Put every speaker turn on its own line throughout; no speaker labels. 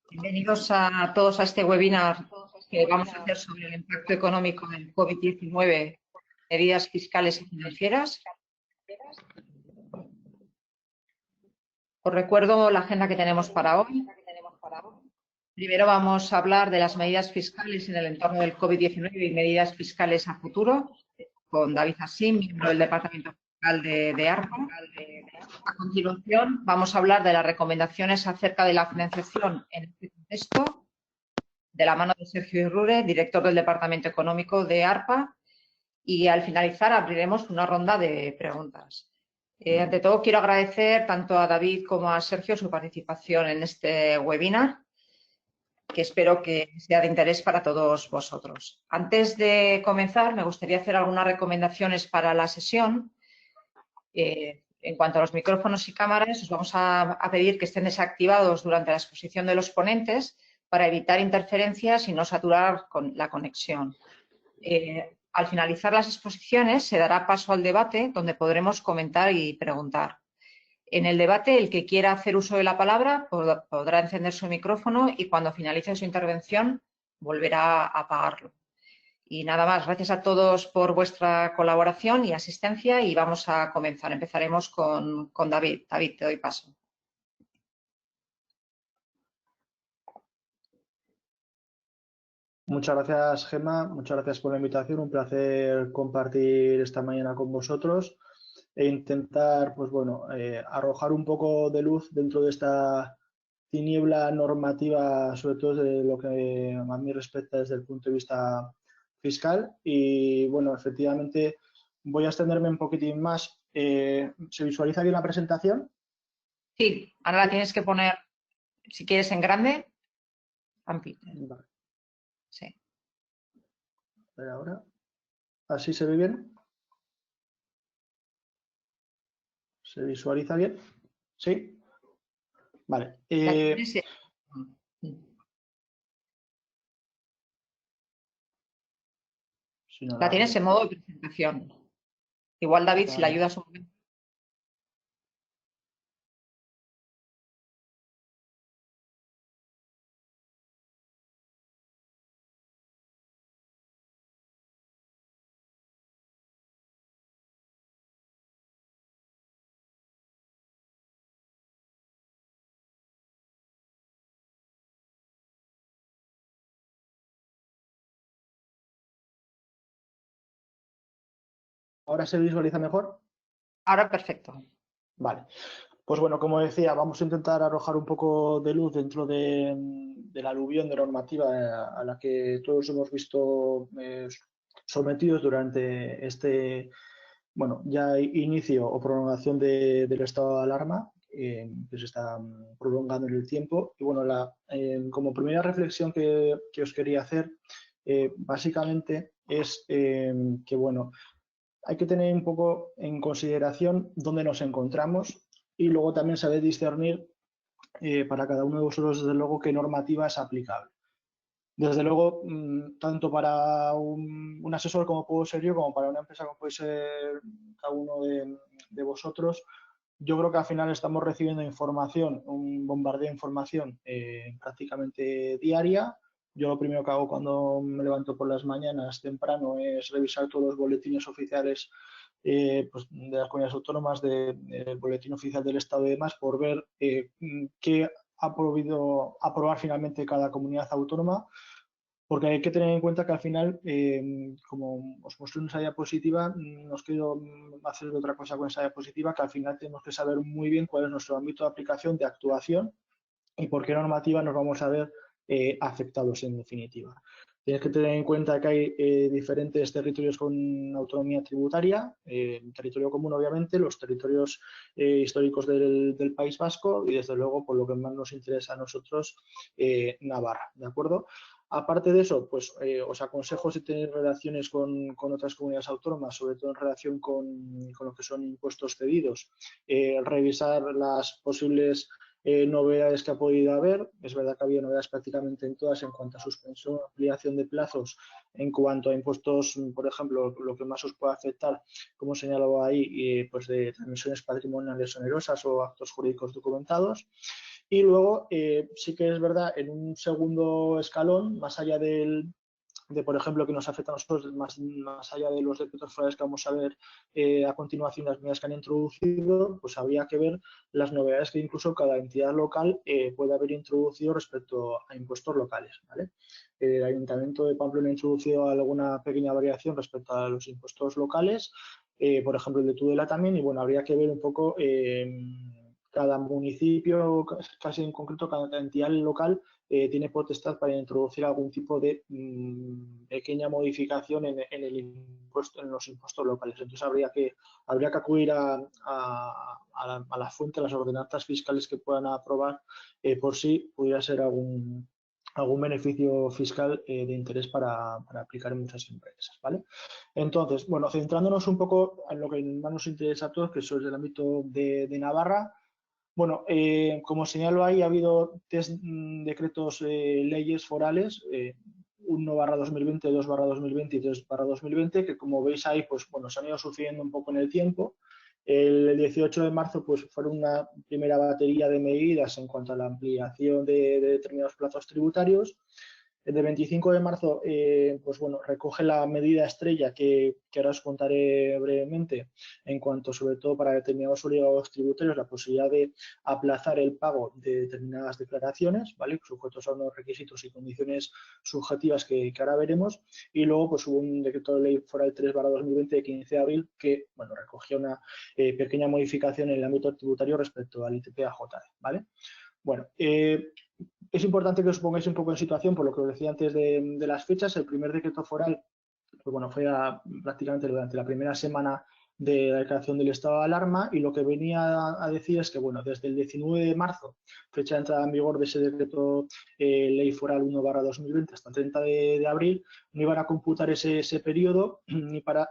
Bienvenidos a todos a este webinar que vamos a hacer sobre el impacto económico del COVID-19, medidas fiscales y financieras. Os recuerdo la agenda que tenemos para hoy. Primero vamos a hablar de las medidas fiscales en el entorno del COVID-19 y medidas fiscales a futuro, con David Assim, miembro del Departamento Fiscal de ARPA. A continuación, vamos a hablar de las recomendaciones acerca de la financiación en este contexto, de la mano de Sergio Irrure, director del Departamento Económico de ARPA, y al finalizar abriremos una ronda de preguntas. Ante todo, quiero agradecer tanto a David como a Sergio su participación en este webinar, que espero que sea de interés para todos vosotros. Antes de comenzar, me gustaría hacer algunas recomendaciones para la sesión. En cuanto a los micrófonos y cámaras, os vamos a pedir que estén desactivados durante la exposición de los ponentes para evitar interferencias y no saturar la conexión. Al finalizar las exposiciones, se dará paso al debate, donde podremos comentar y preguntar. En el debate, el que quiera hacer uso de la palabra podrá encender su micrófono y cuando finalice su intervención volverá a apagarlo. Y nada más, gracias a todos por vuestra colaboración y asistencia y vamos a comenzar. Empezaremos con David. David, te doy paso.
Muchas gracias, Gemma. Muchas gracias por la invitación. Un placer compartir esta mañana con vosotros e intentar, pues bueno, arrojar un poco de luz dentro de esta tiniebla normativa, sobre todo de lo que a mí respecta desde el punto de vista fiscal. Y bueno, efectivamente voy a extenderme un poquitín más. ¿Se visualiza bien la presentación?
Sí, ahora la tienes que poner, si quieres, en grande. Vale. Sí.
A ver ahora. ¿Así se ve bien? ¿Se visualiza bien? ¿Sí? Vale.
La tienes en modo de presentación. Igual, David, si le ayudas un momento.
¿Ahora se visualiza mejor?
Ahora perfecto.
Vale. Pues bueno, como decía, vamos a intentar arrojar un poco de luz dentro del aluvión de normativa a la que todos hemos visto sometidos durante este, bueno, ya inicio o prolongación del estado de alarma, que se está prolongando en el tiempo. Y bueno, como primera reflexión que os quería hacer, básicamente es que, bueno, hay que tener un poco en consideración dónde nos encontramos y luego también saber discernir para cada uno de vosotros, desde luego, qué normativa es aplicable. Desde luego, tanto para un asesor como puedo ser yo, como para una empresa como puede ser cada uno de vosotros, yo creo que al final estamos recibiendo información, un bombardeo de información prácticamente diaria. Yo lo primero que hago cuando me levanto por las mañanas temprano es revisar todos los boletines oficiales pues de las comunidades autónomas, del boletín oficial del Estado y demás, por ver qué ha podido aprobar finalmente cada comunidad autónoma, porque hay que tener en cuenta que al final, como os muestro una diapositiva, no os quiero hacer otra cosa con esa diapositiva, que al final tenemos que saber muy bien cuál es nuestro ámbito de aplicación, de actuación y por qué normativa nos vamos a ver afectados en definitiva. Tienes que tener en cuenta que hay diferentes territorios con autonomía tributaria, territorio común obviamente, los territorios históricos del País Vasco y desde luego por lo que más nos interesa a nosotros, Navarra, ¿de acuerdo? Aparte de eso, pues os aconsejo, si tenéis relaciones con otras comunidades autónomas, sobre todo en relación con lo que son impuestos cedidos, revisar las posibles novedades que ha podido haber. Es verdad que había novedades prácticamente en todas en cuanto a suspensión, ampliación de plazos, en cuanto a impuestos, por ejemplo, lo que más os puede afectar, como señalaba ahí, pues de transmisiones patrimoniales onerosas o actos jurídicos documentados. Y luego sí que es verdad, en un segundo escalón, más allá de, por ejemplo, que nos afecta a nosotros, más allá de los decretos forales que vamos a ver a continuación, las medidas que han introducido, pues habría que ver las novedades que incluso cada entidad local puede haber introducido respecto a impuestos locales, ¿vale? El Ayuntamiento de Pamplona ha introducido alguna pequeña variación respecto a los impuestos locales, por ejemplo el de Tudela también, y bueno, habría que ver un poco cada municipio, casi en concreto cada entidad local, tiene potestad para introducir algún tipo de pequeña modificación en el impuesto, en los impuestos locales. Entonces habría que acudir a la fuente, a las ordenanzas fiscales que puedan aprobar por si pudiera ser algún beneficio fiscal de interés para aplicar en muchas empresas, ¿vale? Entonces, bueno, centrándonos un poco en lo que más nos interesa a todos, que eso es del ámbito de Navarra. Bueno, como señalo ahí, ha habido tres decretos leyes forales, 1/2020, 2/2020 y 3/2020, que como veis ahí, pues bueno, se han ido sucediendo un poco en el tiempo. El 18 de marzo pues fueron una primera batería de medidas en cuanto a la ampliación de determinados plazos tributarios. El de 25 de marzo, pues bueno, recoge la medida estrella que ahora os contaré brevemente en cuanto, sobre todo para determinados obligados tributarios, la posibilidad de aplazar el pago de determinadas declaraciones, ¿vale? Sujetos a unos requisitos y condiciones subjetivas que ahora veremos. Y luego, pues hubo un decreto de ley foral 3/2020 de 15 de abril que, bueno, recogía una pequeña modificación en el ámbito tributario respecto al ITP-AJD, ¿vale? Bueno, es importante que os pongáis un poco en situación por lo que os decía antes de las fechas. El primer decreto foral, pues bueno, fue prácticamente durante la primera semana de la declaración del estado de alarma, y lo que venía a decir es que, bueno, desde el 19 de marzo, fecha de entrada en vigor de ese decreto ley foral 1/2020, hasta el 30 de abril, no iban a computar ese periodo ni para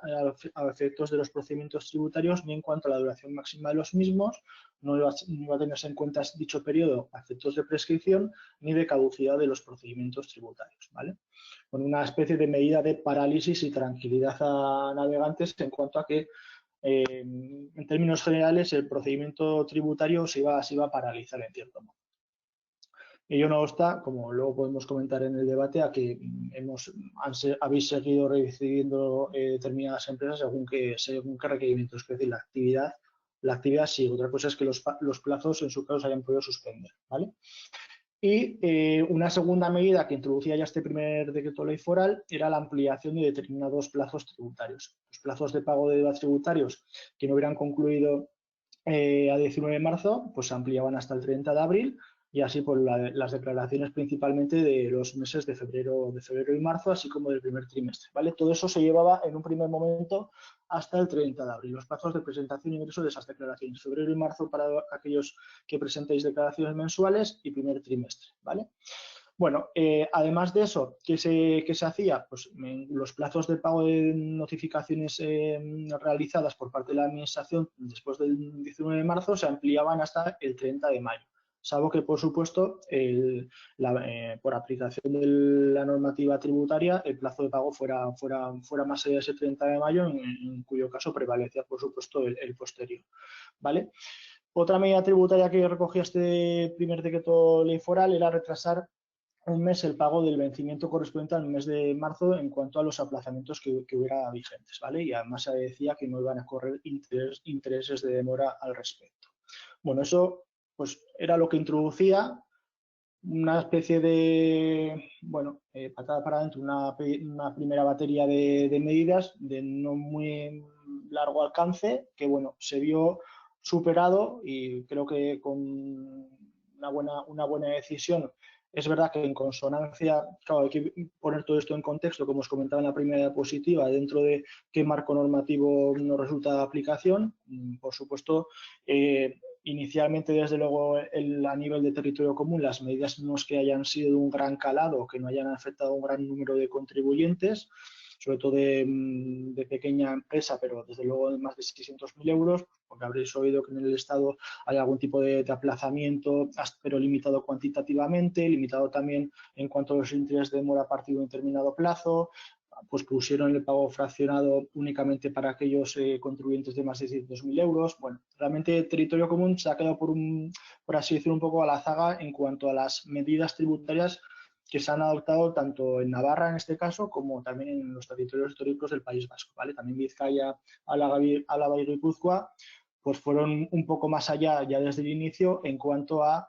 a efectos de los procedimientos tributarios ni en cuanto a la duración máxima de los mismos. No iba a tenerse en cuenta dicho periodo a efectos de prescripción ni de caducidad de los procedimientos tributarios, ¿vale? Con una especie de medida de parálisis y tranquilidad a navegantes en cuanto a que, en términos generales, el procedimiento tributario se iba a paralizar en cierto modo. Ello no obsta, como luego podemos comentar en el debate, a que habéis seguido recibiendo determinadas empresas según qué requerimientos. Es decir, la actividad sí. Otra cosa es que los plazos en su caso se hayan podido suspender, ¿vale? Y una segunda medida que introducía ya este primer decreto ley foral era la ampliación de determinados plazos tributarios. Los plazos de pago de IVA tributarios que no hubieran concluido a 19 de marzo, pues se ampliaban hasta el 30 de abril, y así pues las declaraciones principalmente de los meses de febrero y marzo, así como del primer trimestre, ¿vale? Todo eso se llevaba en un primer momento hasta el 30 de abril. Los plazos de presentación e ingreso de esas declaraciones, febrero y marzo para aquellos que presentéis declaraciones mensuales y primer trimestre, ¿vale? Bueno, además de eso, ¿qué se hacía? Pues los plazos de pago de notificaciones realizadas por parte de la Administración después del 19 de marzo se ampliaban hasta el 30 de mayo. Salvo que, por supuesto, por aplicación de la normativa tributaria, el plazo de pago fuera más allá de ese 30 de mayo, en cuyo caso prevalecía, por supuesto, el posterior, ¿vale? Otra medida tributaria que recogía este primer decreto ley foral era retrasar un mes el pago del vencimiento correspondiente al mes de marzo en cuanto a los aplazamientos que hubiera vigentes, ¿vale? Y además se decía que no iban a correr intereses de demora al respecto. Bueno, eso pues era lo que introducía una especie de, bueno, patada para adentro, una primera batería de medidas de no muy largo alcance que, bueno, se vio superado, y creo que con una buena decisión. Es verdad que en consonancia, claro, hay que poner todo esto en contexto, como os comentaba en la primera diapositiva, dentro de qué marco normativo nos resulta de aplicación. Por supuesto, inicialmente, desde luego, a nivel de territorio común, las medidas no es que hayan sido de un gran calado, que no hayan afectado a un gran número de contribuyentes, sobre todo de pequeña empresa, pero desde luego de más de 600.000 euros, porque habréis oído que en el Estado hay algún tipo de aplazamiento, pero limitado cuantitativamente, limitado también en cuanto a los intereses de demora a partir de un determinado plazo. pues pusieron el pago fraccionado únicamente para aquellos contribuyentes de más de 600.000 euros. Bueno, realmente el territorio común se ha quedado por así decirlo, un poco a la zaga en cuanto a las medidas tributarias que se han adoptado tanto en Navarra, en este caso, como también en los territorios históricos del País Vasco, ¿vale? También Vizcaya, Álava y Guipúzcoa, pues fueron un poco más allá ya desde el inicio en cuanto a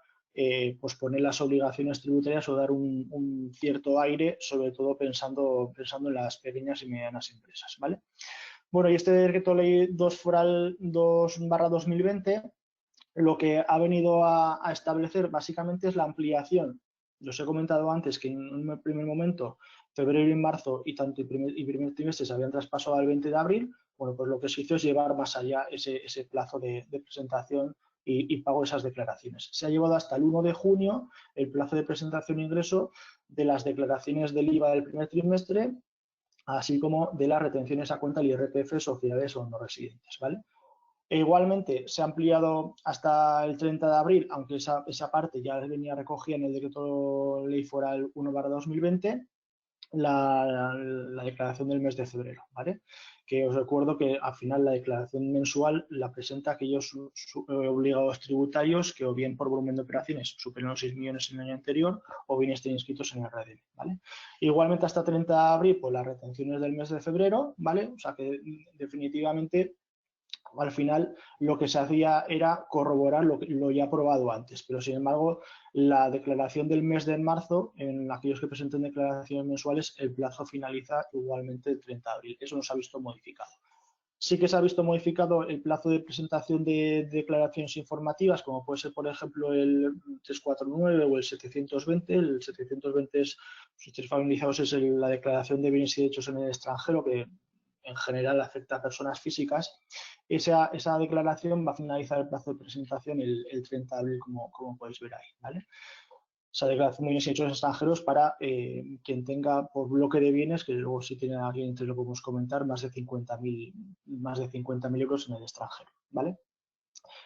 pues poner las obligaciones tributarias o dar un cierto aire, sobre todo pensando en las pequeñas y medianas empresas, ¿vale? Bueno, y este decreto ley 2/2020 lo que ha venido a establecer básicamente es la ampliación. Os he comentado antes que en un primer momento, febrero y marzo y tanto primer trimestre se habían traspasado al 20 de abril. Bueno, pues lo que se hizo es llevar más allá ese plazo de presentación y pago de esas declaraciones. Se ha llevado hasta el 1 de junio el plazo de presentación e ingreso de las declaraciones del IVA del primer trimestre, así como de las retenciones a cuenta del IRPF, sociedades o no residentes, ¿vale? E igualmente se ha ampliado hasta el 30 de abril, aunque esa parte ya venía recogida en el decreto ley foral 1/2020, la declaración del mes de febrero, ¿vale? Que os recuerdo que al final la declaración mensual la presenta aquellos obligados tributarios que o bien por volumen de operaciones superan los 6 millones en el año anterior o bien estén inscritos en el RDM, ¿vale? Igualmente hasta 30 de abril, pues las retenciones del mes de febrero, ¿vale? O sea que definitivamente al final lo que se hacía era corroborar lo ya aprobado antes, pero sin embargo la declaración del mes de marzo, en aquellos que presenten declaraciones mensuales, el plazo finaliza igualmente el 30 de abril. Eso no se ha visto modificado. Sí que se ha visto modificado el plazo de presentación de declaraciones informativas, como puede ser, por ejemplo, el 349 o el 720. El 720 es, si estáis familiarizados, es la declaración de bienes y derechos en el extranjero, que en general afecta a personas físicas. Esa declaración va a finalizar el plazo de presentación el 30 de abril, como podéis ver ahí, ¿vale? Esa declaración de bienes y derechos extranjeros para quien tenga por bloque de bienes, que luego si tiene alguien te lo podemos comentar, más de 50.000 euros en el extranjero, ¿vale?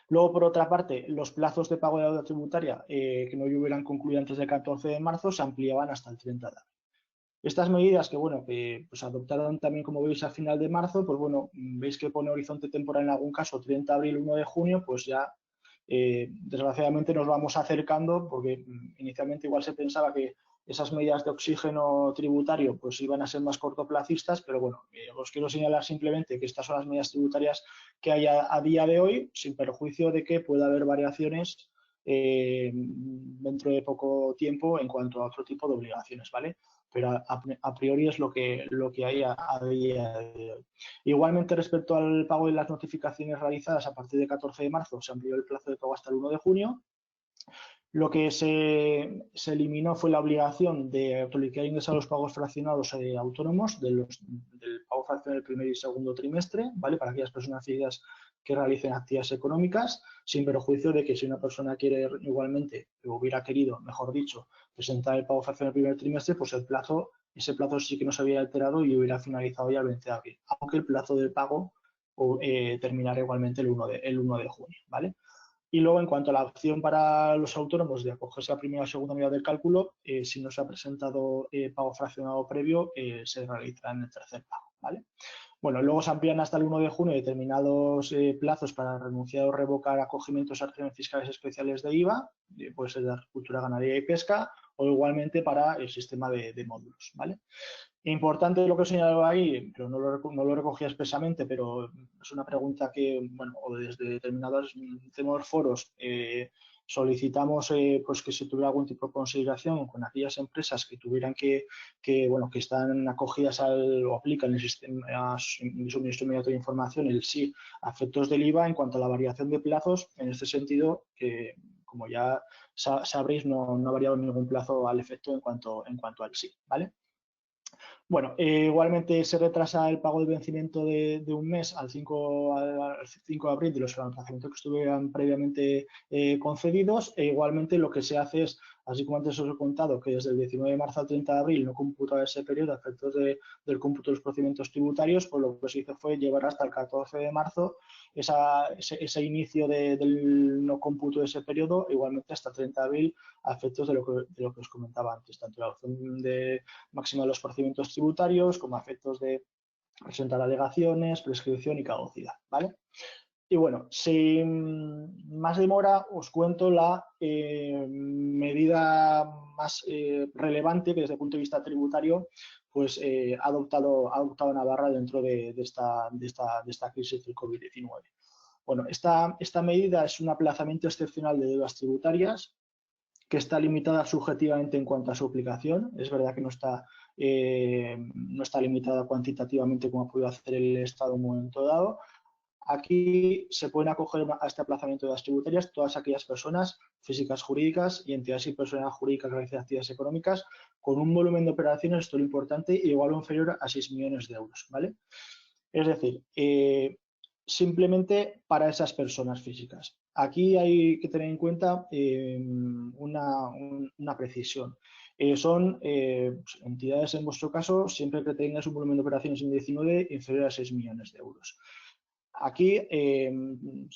Luego, por otra parte, los plazos de pago de deuda tributaria que no hubieran concluido antes del 14 de marzo se ampliaban hasta el 30 de abril. Estas medidas que, bueno, que pues adoptaron también, como veis, a final de marzo, pues bueno, veis que pone horizonte temporal en algún caso 30 de abril, 1 de junio, pues ya desgraciadamente nos vamos acercando, porque inicialmente igual se pensaba que esas medidas de oxígeno tributario pues iban a ser más cortoplacistas, pero bueno, os quiero señalar simplemente que estas son las medidas tributarias que hay a día de hoy, sin perjuicio de que pueda haber variaciones dentro de poco tiempo en cuanto a otro tipo de obligaciones, ¿vale? Pero a priori es lo que hay a día de hoy. Igualmente, respecto al pago de las notificaciones realizadas a partir del 14 de marzo, se amplió el plazo de pago hasta el 1 de junio. Lo que se eliminó fue la obligación de autoliquidar ingresar los pagos fraccionados autónomos del pago fraccionado del primer y segundo trimestre, ¿vale? Para aquellas personas físicas que realicen actividades económicas, sin perjuicio de que si una persona quiere igualmente, o hubiera querido, mejor dicho, presentar el pago fraccionado del primer trimestre, pues ese plazo sí que no se había alterado y hubiera finalizado ya el 20 de abril, aunque el plazo de pago terminará igualmente el 1 de junio, ¿vale? Y luego, en cuanto a la opción para los autónomos de acogerse a primera o segunda unidad del cálculo, si no se ha presentado pago fraccionado previo, se realizará en el tercer pago, ¿vale? Bueno, luego se amplían hasta el 1 de junio determinados plazos para renunciar o revocar acogimientos a regímenes fiscales especiales de IVA, puede ser de agricultura, ganadería y pesca, o igualmente para el sistema de módulos, ¿vale? Importante lo que he señalado ahí, pero no lo recogía expresamente, pero es una pregunta que, bueno, o desde determinados foros solicitamos pues que se tuviera algún tipo de consideración con aquellas empresas que tuvieran que están acogidas o aplican el sistema de suministro inmediato de información, el SI, a efectos del IVA. En cuanto a la variación de plazos, en este sentido, que como ya sabréis, no ha variado ningún plazo al efecto en cuanto al SI, ¿vale? Bueno, igualmente se retrasa el pago de vencimiento de un mes al 5 de abril de los financiamientos que estuvieran previamente concedidos, e igualmente lo que se hace es Así como antes os he contado que desde el 19 de marzo al 30 de abril no computaba ese periodo a efectos del cómputo de los procedimientos tributarios, pues lo que se hizo fue llevar hasta el 14 de marzo ese inicio del no cómputo de ese periodo, igualmente hasta 30 de abril, a efectos de lo que os comentaba antes, tanto la opción de máxima de los procedimientos tributarios como a efectos de presentar alegaciones, prescripción y caducidad, ¿vale? Y bueno, sin más demora, os cuento la medida más relevante que desde el punto de vista tributario pues, ha adoptado Navarra dentro de esta crisis del COVID-19. Bueno, esta medida es un aplazamiento excepcional de deudas tributarias que está limitada subjetivamente en cuanto a su aplicación. Es verdad que no está limitada cuantitativamente como ha podido hacer el Estado en un momento dado. Aquí se pueden acoger a este aplazamiento de las tributarias todas aquellas personas físicas, jurídicas y entidades y personas jurídicas que realizan actividades económicas con un volumen de operaciones, esto es lo importante, igual o inferior a 6 millones de euros, ¿vale? Es decir, simplemente para esas personas físicas. Aquí hay que tener en cuenta una precisión. Son entidades, en vuestro caso, siempre que tengas un volumen de operaciones en 2019 inferior a 6 millones de euros. Aquí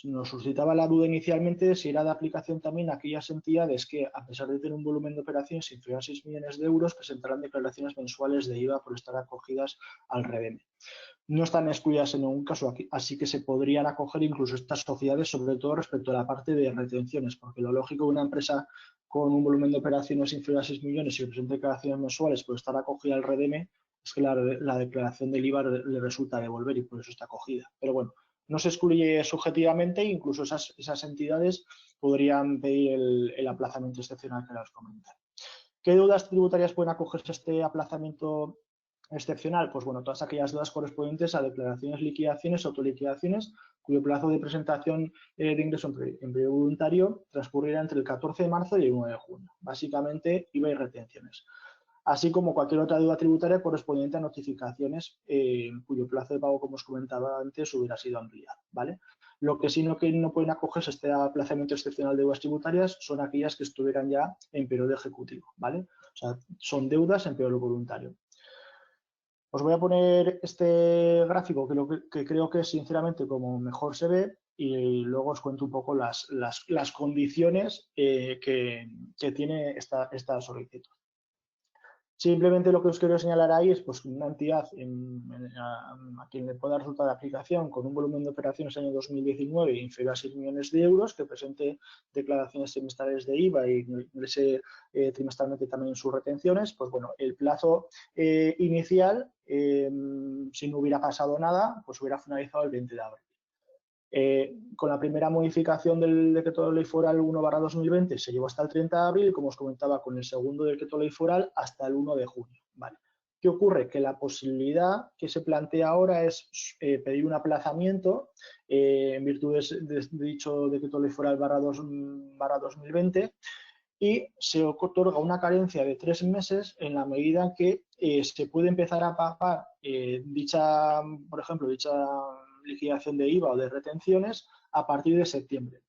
nos suscitaba la duda inicialmente si era de aplicación también a aquellas entidades que, a pesar de tener un volumen de operaciones inferior a 6 millones de euros, presentarán declaraciones mensuales de IVA por estar acogidas al REDEME. No están excluidas en ningún caso aquí, así que se podrían acoger incluso estas sociedades, sobre todo respecto a la parte de retenciones, porque lo lógico de una empresa con un volumen de operaciones inferior a 6 millones y que presente declaraciones mensuales por estar acogida al REDEME es que la declaración del IVA le resulta devolver y por eso está acogida. Pero bueno, no se excluye subjetivamente, incluso esas entidades podrían pedir el aplazamiento excepcional que les comenté. ¿Qué deudas tributarias pueden acogerse a este aplazamiento excepcional? Pues bueno, todas aquellas deudas correspondientes a declaraciones, liquidaciones, autoliquidaciones, cuyo plazo de presentación de ingreso en periodo voluntario transcurrirá entre el 14 de marzo y el 1 de junio. Básicamente, IVA y retenciones. Así como cualquier otra deuda tributaria correspondiente a notificaciones cuyo plazo de pago, como os comentaba antes, hubiera sido ampliado, ¿vale? Lo que sí que no pueden acogerse a este aplazamiento excepcional de deudas tributarias son aquellas que estuvieran ya en periodo ejecutivo, ¿vale? O sea, son deudas en periodo voluntario. Os voy a poner este gráfico que creo que es sinceramente como mejor se ve y luego os cuento un poco las condiciones que tiene esta solicitud. Simplemente lo que os quiero señalar ahí es pues, una entidad a quien le pueda resultar de aplicación con un volumen de operaciones en el año 2019 inferior a 6 millones de euros, que presente declaraciones trimestrales de IVA y ingrese trimestralmente también sus retenciones, pues bueno, el plazo inicial, si no hubiera pasado nada, pues hubiera finalizado el 20 de abril. Con la primera modificación del decreto de ley foral 1/2020 se llevó hasta el 30 de abril, como os comentaba, con el segundo decreto de ley foral hasta el 1 de junio. ¿Vale? ¿Qué ocurre? Que la posibilidad que se plantea ahora es pedir un aplazamiento en virtud de dicho decreto de ley foral /2020 y se otorga una carencia de 3 meses en la medida en que se puede empezar a pagar por ejemplo, dicha liquidación de IVA o de retenciones a partir de septiembre.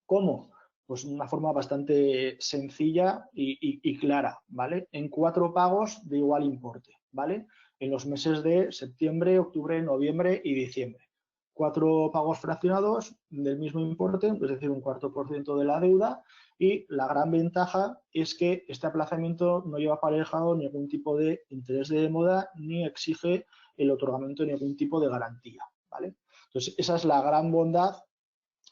¿Cómo? Pues de una forma bastante sencilla y clara, ¿vale? En 4 pagos de igual importe, ¿vale? En los meses de septiembre, octubre, noviembre y diciembre. 4 pagos fraccionados del mismo importe, es decir, un 4% de la deuda, y la gran ventaja es que este aplazamiento no lleva aparejado ningún tipo de interés de demora ni exige el otorgamiento de ningún tipo de garantía, ¿vale? Entonces, esa es la gran bondad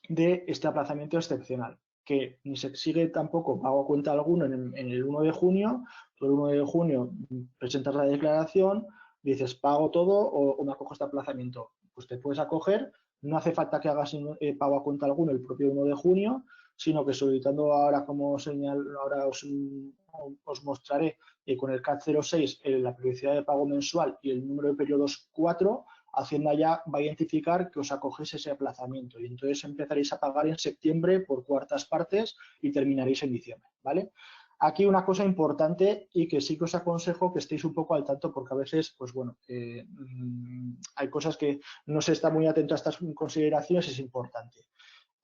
de este aplazamiento excepcional, que ni se exige tampoco pago a cuenta alguno en el 1 de junio. Tú el 1 de junio presentas la declaración, dices pago todo o me acojo a este aplazamiento. Pues te puedes acoger, no hace falta que hagas pago a cuenta alguno el propio 1 de junio, sino que solicitando ahora, como ahora os mostraré con el CAT 06 la periodicidad de pago mensual y el número de periodos 4, Hacienda ya va a identificar que os acogéis ese aplazamiento y entonces empezaréis a pagar en septiembre por cuartas partes y terminaréis en diciembre, ¿vale? Aquí una cosa importante y que sí que os aconsejo que estéis un poco al tanto porque a veces, pues bueno, hay cosas que no se está muy atento a estas consideraciones, es importante.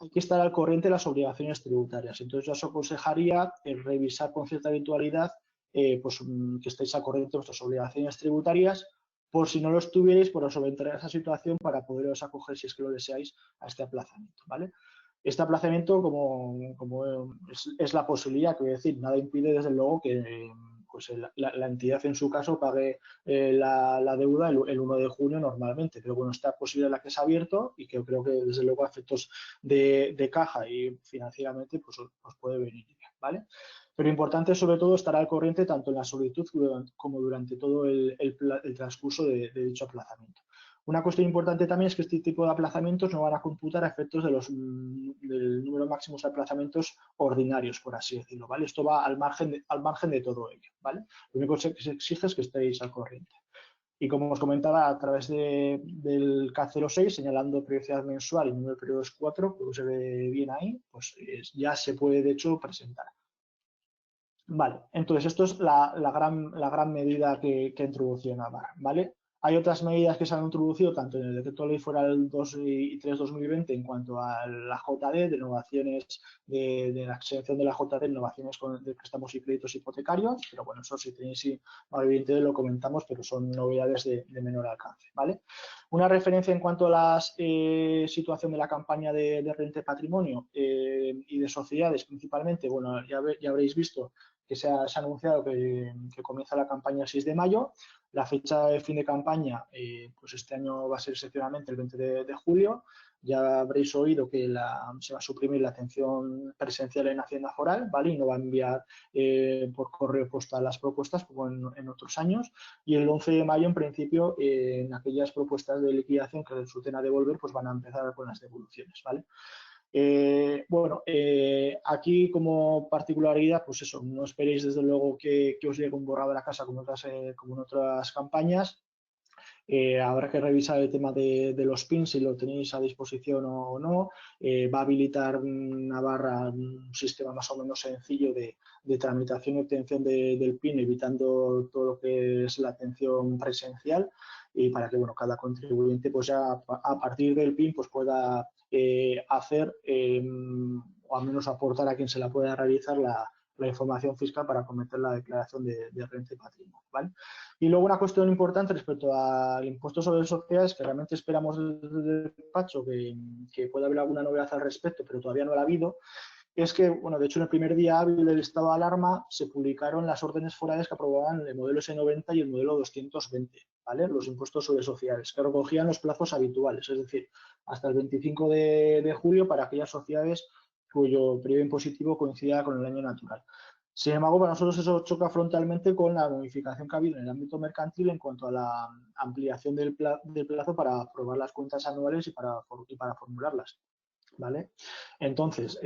hay que estar al corriente de las obligaciones tributarias. Entonces, yo os aconsejaría revisar con cierta habitualidad pues, que estéis al corriente de vuestras obligaciones tributarias, por si no lo estuvierais, por solventar esa situación para poderos acoger, si es que lo deseáis, a este aplazamiento, ¿vale? Este aplazamiento, como es la posibilidad, quiero decir, nada impide, desde luego, que pues la entidad en su caso pague la deuda el 1 de junio normalmente, pero bueno, esta posibilidad la que se ha abierto y que creo que desde luego a efectos de caja y financieramente pues os puede venir bien, ¿vale? Pero importante sobre todo estar al corriente tanto en la solicitud como durante todo el transcurso de dicho aplazamiento. Una cuestión importante también es que este tipo de aplazamientos no van a computar a efectos del número máximo de aplazamientos ordinarios, por así decirlo, ¿vale? Esto va al margen de todo ello, ¿vale? Lo único que se exige es que estéis al corriente. Y como os comentaba, a través del K06, señalando periodicidad mensual y número de periodos 4, como se ve bien ahí, pues ya se puede, de hecho, presentar. Vale, entonces esto es la gran medida que introdució Navarra, ¿vale? Hay otras medidas que se han introducido tanto en el decreto ley foral 2 y 3/2020 en cuanto a la JD, de innovaciones de la exención de la JD, innovaciones de préstamos y créditos hipotecarios, pero bueno, eso si tenéis evidentemente lo comentamos, pero son novedades de menor alcance, ¿vale? Una referencia en cuanto a la situación de la campaña de renta de patrimonio y de sociedades principalmente, bueno, ya habréis visto que se ha anunciado que comienza la campaña el 6 de mayo. La fecha de fin de campaña, pues este año va a ser excepcionalmente el 20 de julio. Ya habréis oído que se va a suprimir la atención presencial en Hacienda Foral, ¿vale? Y no va a enviar por correo postal las propuestas como en otros años. Y el 11 de mayo, en principio, en aquellas propuestas de liquidación que resulten a devolver, pues van a empezar con las devoluciones, ¿vale? Aquí como particularidad, pues eso, no esperéis desde luego que os llegue un borrado a la casa como en otras campañas. Habrá que revisar el tema de los PIN, si lo tenéis a disposición o no. Va a habilitar Navarra un sistema más o menos sencillo de tramitación y obtención del PIN, evitando todo lo que es la atención presencial, y para que bueno, cada contribuyente pues ya a partir del PIN pues pueda hacer o al menos aportar a quien se la pueda realizar la información fiscal para cometer la declaración de renta y patrimonio, ¿vale? Y luego una cuestión importante respecto al impuesto sobre sociedades, que realmente esperamos desde el despacho que pueda haber alguna novedad al respecto, pero todavía no la ha habido, es que, bueno, de hecho en el primer día hábil del estado de alarma se publicaron las órdenes forales que aprobaban el modelo S90 y el modelo 220, ¿vale? Los impuestos sobre sociedades, que recogían los plazos habituales, es decir, hasta el 25 de julio para aquellas sociedades cuyo periodo impositivo coincida con el año natural. Sin embargo, para nosotros eso choca frontalmente con la modificación que ha habido en el ámbito mercantil en cuanto a la ampliación del plazo para aprobar las cuentas anuales y para formularlas, ¿vale? Entonces,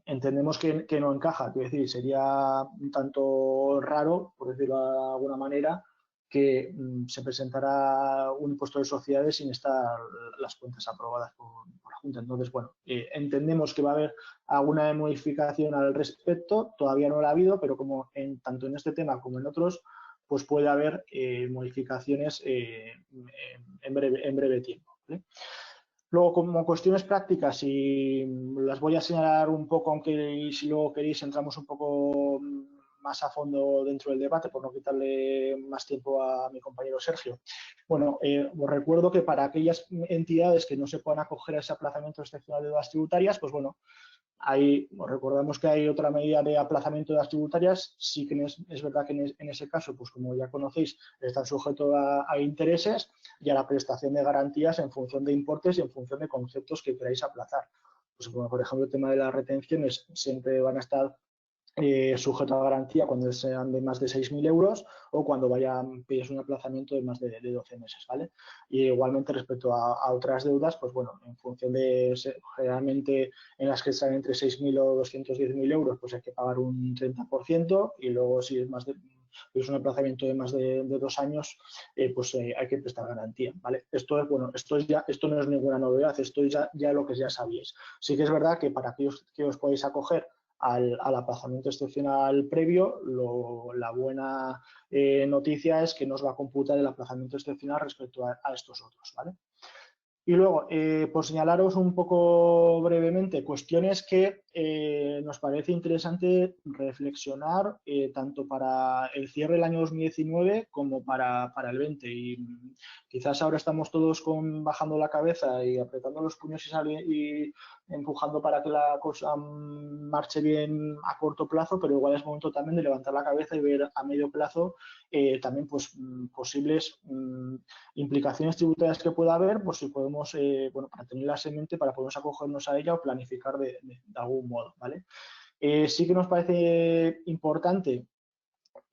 entendemos que no encaja, es decir, sería un tanto raro, por decirlo de alguna manera, que se presentara un impuesto de sociedades sin estar las cuentas aprobadas por la Junta. Entonces, bueno, entendemos que va a haber alguna modificación al respecto, todavía no la ha habido, pero como tanto en este tema como en otros, pues puede haber modificaciones en breve tiempo, ¿vale? Luego, como cuestiones prácticas, y las voy a señalar un poco, aunque si luego queréis entramos un poco más a fondo dentro del debate, por no quitarle más tiempo a mi compañero Sergio. Bueno, os recuerdo que para aquellas entidades que no se puedan acoger a ese aplazamiento excepcional de deudas tributarias, pues bueno, os recordamos que hay otra medida de aplazamiento de las tributarias. Sí que es verdad que en ese caso, pues como ya conocéis, están sujetos a intereses y a la prestación de garantías en función de importes y en función de conceptos que queráis aplazar. Pues como por ejemplo el tema de las retenciones siempre van a estar sujeto a garantía cuando sean de más de 6.000 euros o cuando pides un aplazamiento de más de 12 meses, ¿vale? Y igualmente respecto a otras deudas, pues bueno, en función de, generalmente en las que están entre 6.000 o 210.000 euros, pues hay que pagar un 30%, y luego si es un aplazamiento de más de 2 años, pues hay que prestar garantía, ¿vale? Esto es, bueno, esto no es ninguna novedad, esto es ya lo que ya sabíais. Sí que es verdad que para aquellos que os podéis acoger al aplazamiento excepcional previo, la buena noticia es que nos va a computar el aplazamiento excepcional respecto a estos otros, ¿vale? Y luego, por señalaros un poco brevemente cuestiones que nos parece interesante reflexionar tanto para el cierre del año 2019 como para el 20. Y quizás ahora estamos todos bajando la cabeza y apretando los puños y empujando para que la cosa marche bien a corto plazo, pero igual es momento también de levantar la cabeza y ver a medio plazo también pues, posibles implicaciones tributarias que pueda haber, pues si podemos, bueno, para tenerlas en mente, para podernos acogernos a ella o planificar de algún modo, ¿vale? Sí que nos parece importante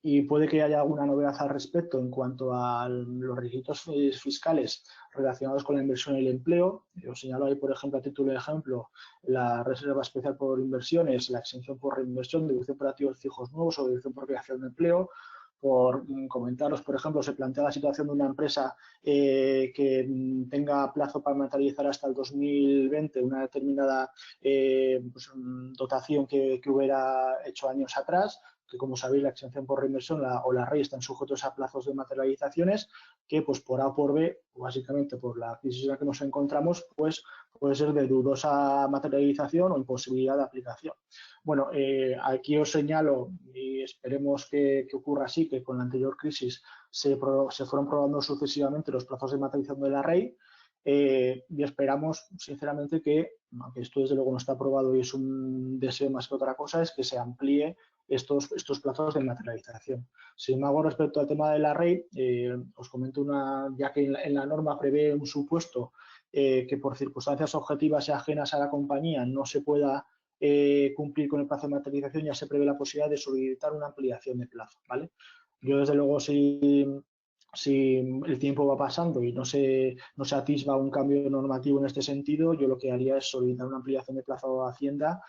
y puede que haya alguna novedad al respecto en cuanto a los requisitos fiscales relacionados con la inversión y el empleo. Os señalo ahí, por ejemplo, a título de ejemplo, la reserva especial por inversiones, la exención por reinversión, deducción por activos fijos nuevos o deducción por creación de empleo. Por comentaros, por ejemplo, se plantea la situación de una empresa que tenga plazo para materializar hasta el 2020 una determinada pues, dotación que hubiera hecho años atrás, que como sabéis la exención por reinversión o la REI están sujetos a plazos de materializaciones que pues por A o por B, básicamente por la crisis en la que nos encontramos, pues puede ser de dudosa materialización o imposibilidad de aplicación. Bueno, aquí os señalo y esperemos que ocurra así, que con la anterior crisis se fueron probando sucesivamente los plazos de materialización de la REI y esperamos sinceramente que, aunque esto desde luego no está aprobado y es un deseo más que otra cosa, es que se amplíe estos plazos de materialización. Sin embargo, respecto al tema de la REI, os comento ya que en la norma prevé un supuesto que por circunstancias objetivas y ajenas a la compañía no se pueda cumplir con el plazo de materialización, ya se prevé la posibilidad de solicitar una ampliación de plazo, ¿vale? Yo, desde luego, si el tiempo va pasando y no se atisba un cambio normativo en este sentido, yo lo que haría es solicitar una ampliación de plazo a Hacienda,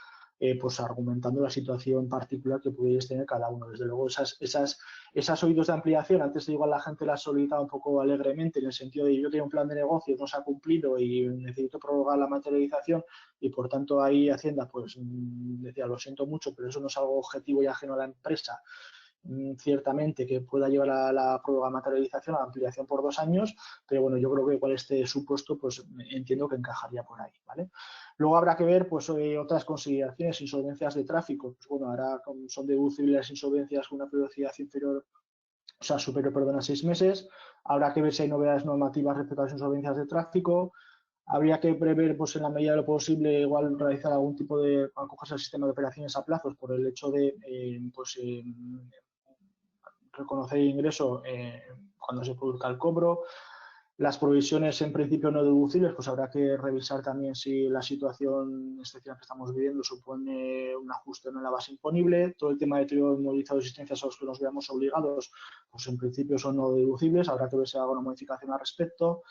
pues argumentando la situación particular que pudierais tener cada uno. Desde luego, esas oídos de ampliación, antes igual la gente las solicitaba un poco alegremente, en el sentido de yo tengo un plan de negocio, no se ha cumplido y necesito prorrogar la materialización y por tanto ahí Hacienda pues decía lo siento mucho, pero eso no es algo objetivo y ajeno a la empresa, ciertamente que pueda llevar a la prórroga materialización, a la ampliación por 2 años, pero bueno, yo creo que igual este supuesto pues entiendo que encajaría por ahí, ¿vale? Luego habrá que ver pues otras consideraciones, insolvencias de tráfico, pues bueno, ahora son deducibles las insolvencias con una periodicidad inferior, o sea, superior, perdón, a 6 meses. Habrá que ver si hay novedades normativas respecto a las insolvencias de tráfico. Habría que prever, pues en la medida de lo posible, igual realizar algún tipo de acogerse al sistema de operaciones a plazos por el hecho de reconocer el ingreso cuando se produzca el cobro. Las provisiones en principio no deducibles, pues habrá que revisar también si la situación excepcional que estamos viviendo supone un ajuste en la base imponible. Todo el tema de trío inmovilizado de existencias a los que nos veamos obligados, pues en principio son no deducibles, habrá que ver si hay alguna modificación al respecto.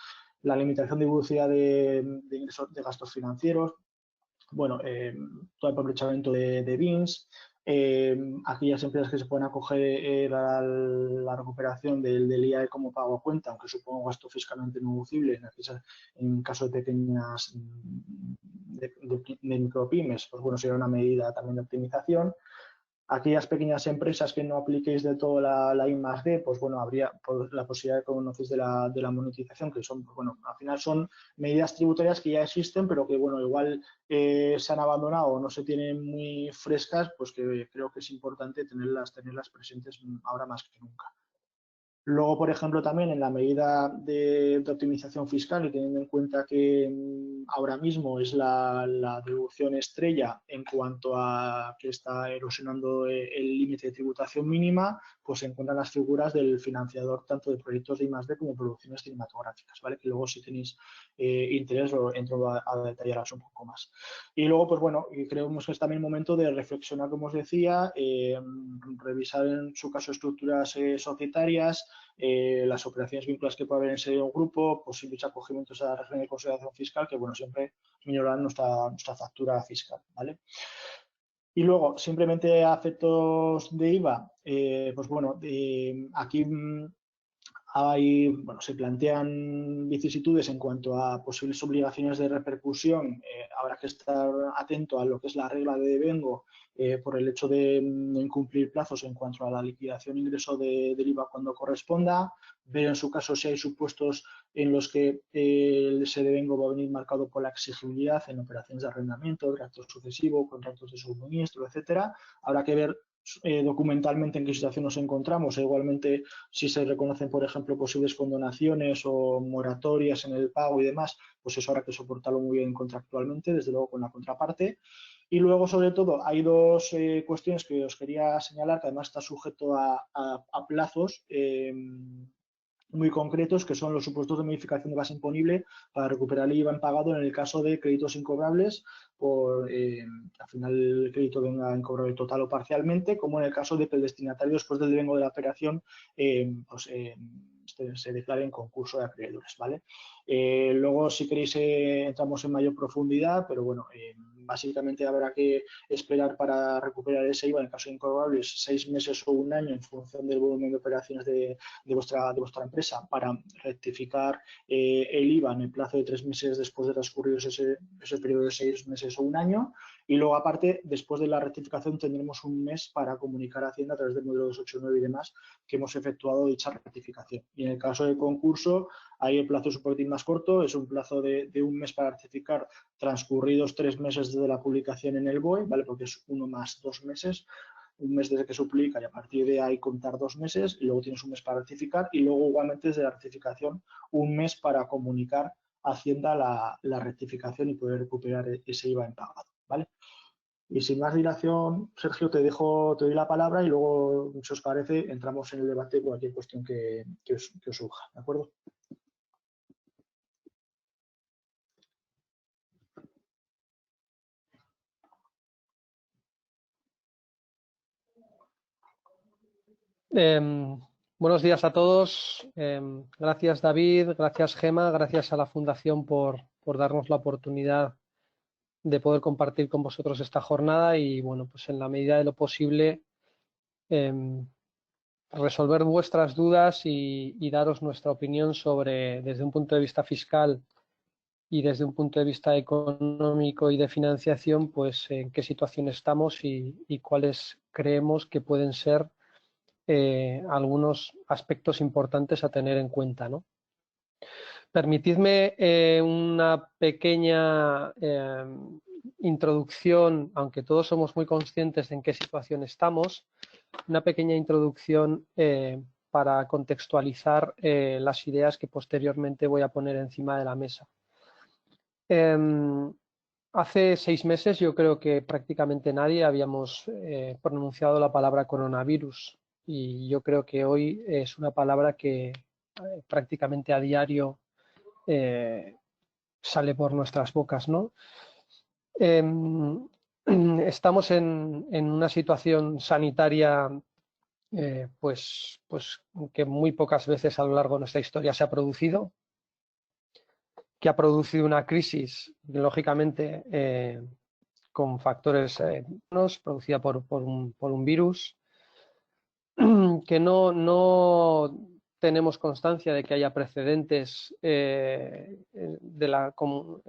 La limitación de deducibilidad de ingresos de gastos financieros, bueno, todo el aprovechamiento de BINs, aquellas empresas que se pueden acoger a la recuperación del IAE como pago a cuenta, aunque suponga un gasto fiscalmente no deducible en caso de pequeñas de micropymes, pues bueno, sería una medida también de optimización. Aquellas pequeñas empresas que no apliquéis de todo la I+D, pues bueno, habría la posibilidad de conocéis de la monetización, que son, pues bueno, al final son medidas tributarias que ya existen, pero que bueno, igual se han abandonado o no se tienen muy frescas, pues que creo que es importante tenerlas presentes ahora más que nunca. Luego, por ejemplo, también en la medida de optimización fiscal y teniendo en cuenta que ahora mismo es la deducción estrella en cuanto a que está erosionando el límite de tributación mínima, pues se encuentran las figuras del financiador tanto de proyectos de I+D como producciones cinematográficas, ¿vale? Que luego si tenéis interés entro a detallarlas un poco más. Y luego, pues bueno, creemos que es también el momento de reflexionar, como os decía, revisar en su caso estructuras societarias, las operaciones vinculadas que puede haber en ese grupo, posibles acogimientos a la régimen de consolidación fiscal, que bueno, siempre minoran nuestra factura fiscal, ¿vale? Y luego, simplemente a efectos de IVA, pues bueno, aquí bueno, se plantean vicisitudes en cuanto a posibles obligaciones de repercusión. Habrá que estar atento a lo que es la regla de devengo por el hecho de no incumplir plazos en cuanto a la liquidación e ingreso del IVA cuando corresponda, ver en su caso si hay supuestos en los que ese devengo va a venir marcado por la exigibilidad en operaciones de arrendamiento, de acto sucesivo, contratos de suministro, etcétera. Habrá que ver documentalmente en qué situación nos encontramos, igualmente si se reconocen, por ejemplo, posibles condonaciones o moratorias en el pago y demás, pues eso habrá que soportarlo muy bien contractualmente, desde luego con la contraparte. Y luego, sobre todo, hay dos cuestiones que os quería señalar, que además está sujeto a plazos muy concretos, que son los supuestos de modificación de base imponible para recuperar el IVA impagado en el caso de créditos incobrables, por al final el crédito venga incobrable total o parcialmente, como en el caso de que el destinatario después del devengo de la operación se declare en concurso de acreedores, ¿vale? Luego, si queréis, entramos en mayor profundidad, pero bueno, básicamente habrá que esperar para recuperar ese IVA en el caso de incobrables 6 meses o un año en función del volumen de operaciones de vuestra empresa para rectificar el IVA en el plazo de 3 meses después de transcurridos ese periodo de 6 meses o un año. Y luego, aparte, después de la rectificación tendremos un mes para comunicar a Hacienda a través del modelo 289 y demás que hemos efectuado dicha rectificación. Y en el caso de concurso, ahí el plazo es un poquitín más corto, es un plazo de un mes para rectificar transcurridos 3 meses desde la publicación en el BOE, ¿vale? Porque es 1 más 2 meses. Un mes desde que se publica y a partir de ahí contar 2 meses, y luego tienes un mes para rectificar y luego igualmente desde la rectificación un mes para comunicar a Hacienda la rectificación y poder recuperar ese IVA impagado, ¿vale? Y sin más dilación, Sergio, te doy la palabra y luego, si os parece, entramos en el debate cualquier cuestión que os surja, ¿de acuerdo?
Buenos días a todos. Gracias, David. Gracias, Gema. Gracias a la Fundación por darnos la oportunidad de poder compartir con vosotros esta jornada y, bueno, pues en la medida de lo posible resolver vuestras dudas y daros nuestra opinión sobre, desde un punto de vista fiscal y desde un punto de vista económico y de financiación, pues en qué situación estamos y cuáles creemos que pueden ser algunos aspectos importantes a tener en cuenta, ¿no? Permitidme una pequeña introducción, aunque todos somos muy conscientes de en qué situación estamos, una pequeña introducción para contextualizar las ideas que posteriormente voy a poner encima de la mesa. Hace 6 meses yo creo que prácticamente nadie habíamos pronunciado la palabra coronavirus. Y yo creo que hoy es una palabra que prácticamente a diario sale por nuestras bocas, ¿no? Estamos en una situación sanitaria pues que muy pocas veces a lo largo de nuestra historia se ha producido, que ha producido una crisis, lógicamente, con factores producida por un virus, que no tenemos constancia de que haya precedentes de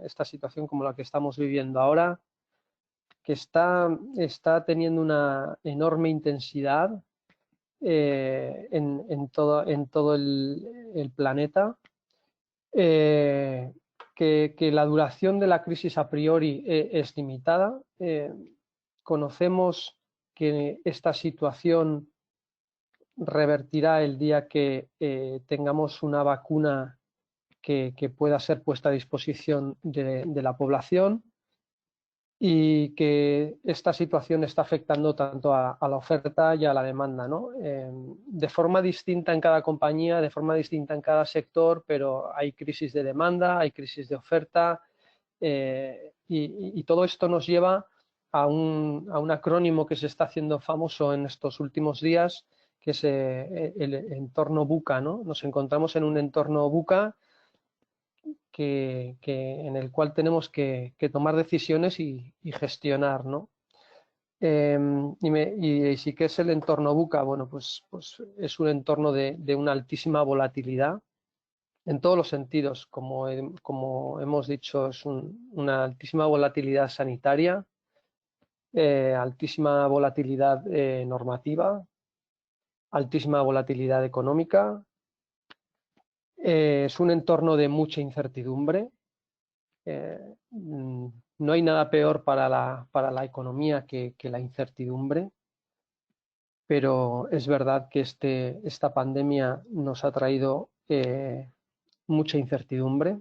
esta situación como la que estamos viviendo ahora, que está teniendo una enorme intensidad en todo el planeta, que la duración de la crisis a priori es limitada. Conocemos que esta situación revertirá el día que tengamos una vacuna que pueda ser puesta a disposición de la población, y que esta situación está afectando tanto a la oferta y a la demanda, ¿no? De forma distinta en cada compañía, de forma distinta en cada sector, pero hay crisis de demanda, hay crisis de oferta, y todo esto nos lleva a un acrónimo que se está haciendo famoso en estos últimos días, que es el entorno VUCA, ¿no? Nos encontramos en un entorno VUCA en el cual tenemos que tomar decisiones y gestionar, ¿no? Y sí que es el entorno VUCA, bueno, pues es un entorno de una altísima volatilidad en todos los sentidos, como hemos dicho, es una altísima volatilidad sanitaria, altísima volatilidad normativa, altísima volatilidad económica. Es un entorno de mucha incertidumbre. No hay nada peor para la economía que la incertidumbre, pero es verdad que esta pandemia nos ha traído mucha incertidumbre.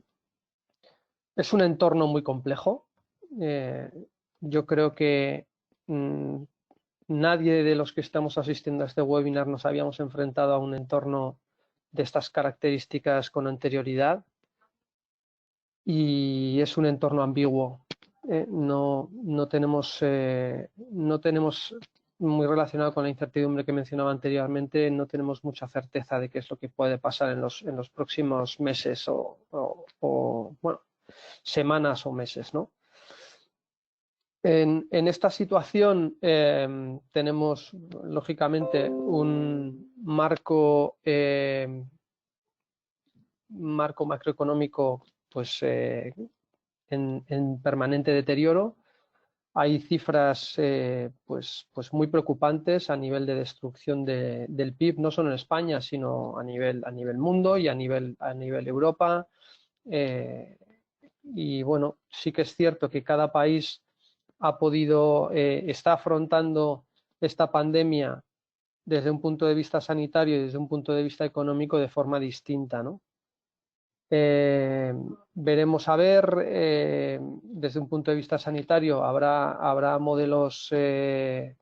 Es un entorno muy complejo. Yo creo que nadie de los que estamos asistiendo a este webinar nos habíamos enfrentado a un entorno de estas características con anterioridad, y es un entorno ambiguo. No tenemos muy relacionado con la incertidumbre que mencionaba anteriormente, no tenemos mucha certeza de qué es lo que puede pasar en los próximos meses o bueno, semanas o meses, ¿no? En esta situación tenemos, lógicamente, un marco macroeconómico pues, en permanente deterioro. Hay cifras pues muy preocupantes a nivel de destrucción del PIB, no solo en España, sino a nivel mundo y a nivel Europa. Y bueno, sí que es cierto que cada país está afrontando esta pandemia desde un punto de vista sanitario y desde un punto de vista económico de forma distinta, ¿no? Veremos a ver, desde un punto de vista sanitario habrá modelos que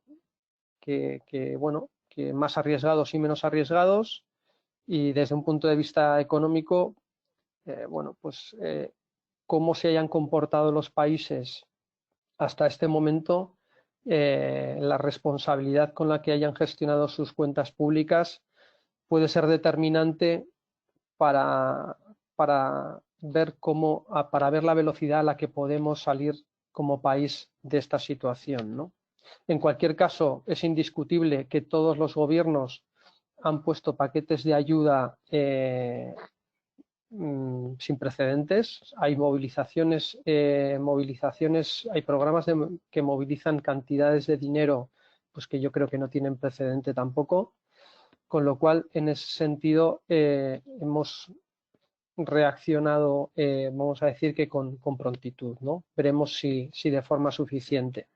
más arriesgados y menos arriesgados, y desde un punto de vista económico, cómo se hayan comportado los países hasta este momento, la responsabilidad con la que hayan gestionado sus cuentas públicas puede ser determinante para ver la velocidad a la que podemos salir como país de esta situación, ¿no? En cualquier caso, es indiscutible que todos los gobiernos han puesto paquetes de ayuda sin precedentes. Hay movilizaciones, hay programas que movilizan cantidades de dinero pues que yo creo que no tienen precedente tampoco, con lo cual en ese sentido hemos reaccionado, vamos a decir que con prontitud, ¿no? Veremos si de forma suficiente.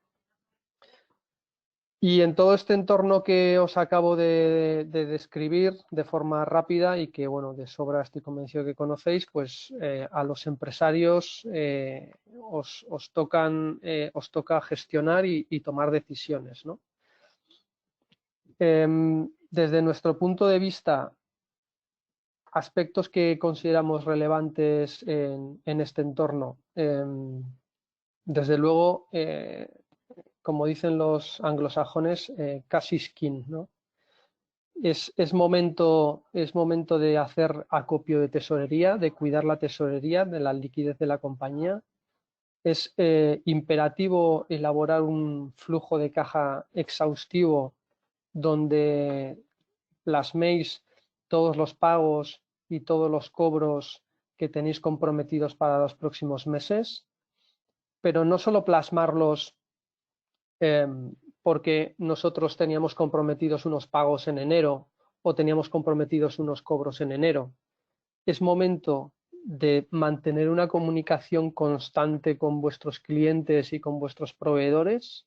Y en todo este entorno que os acabo de describir de forma rápida y que, bueno, de sobra estoy convencido que conocéis, pues a los empresarios os toca gestionar y tomar decisiones, ¿no? Desde nuestro punto de vista, aspectos que consideramos relevantes en este entorno. Desde luego, como dicen los anglosajones, cash is king, ¿no? Es momento de hacer acopio de tesorería, de cuidar la tesorería, de la liquidez de la compañía. Es imperativo elaborar un flujo de caja exhaustivo donde plasméis todos los pagos y todos los cobros que tenéis comprometidos para los próximos meses, pero no solo plasmarlos porque nosotros teníamos comprometidos unos pagos en enero o teníamos comprometidos unos cobros en enero. Es momento de mantener una comunicación constante con vuestros clientes y con vuestros proveedores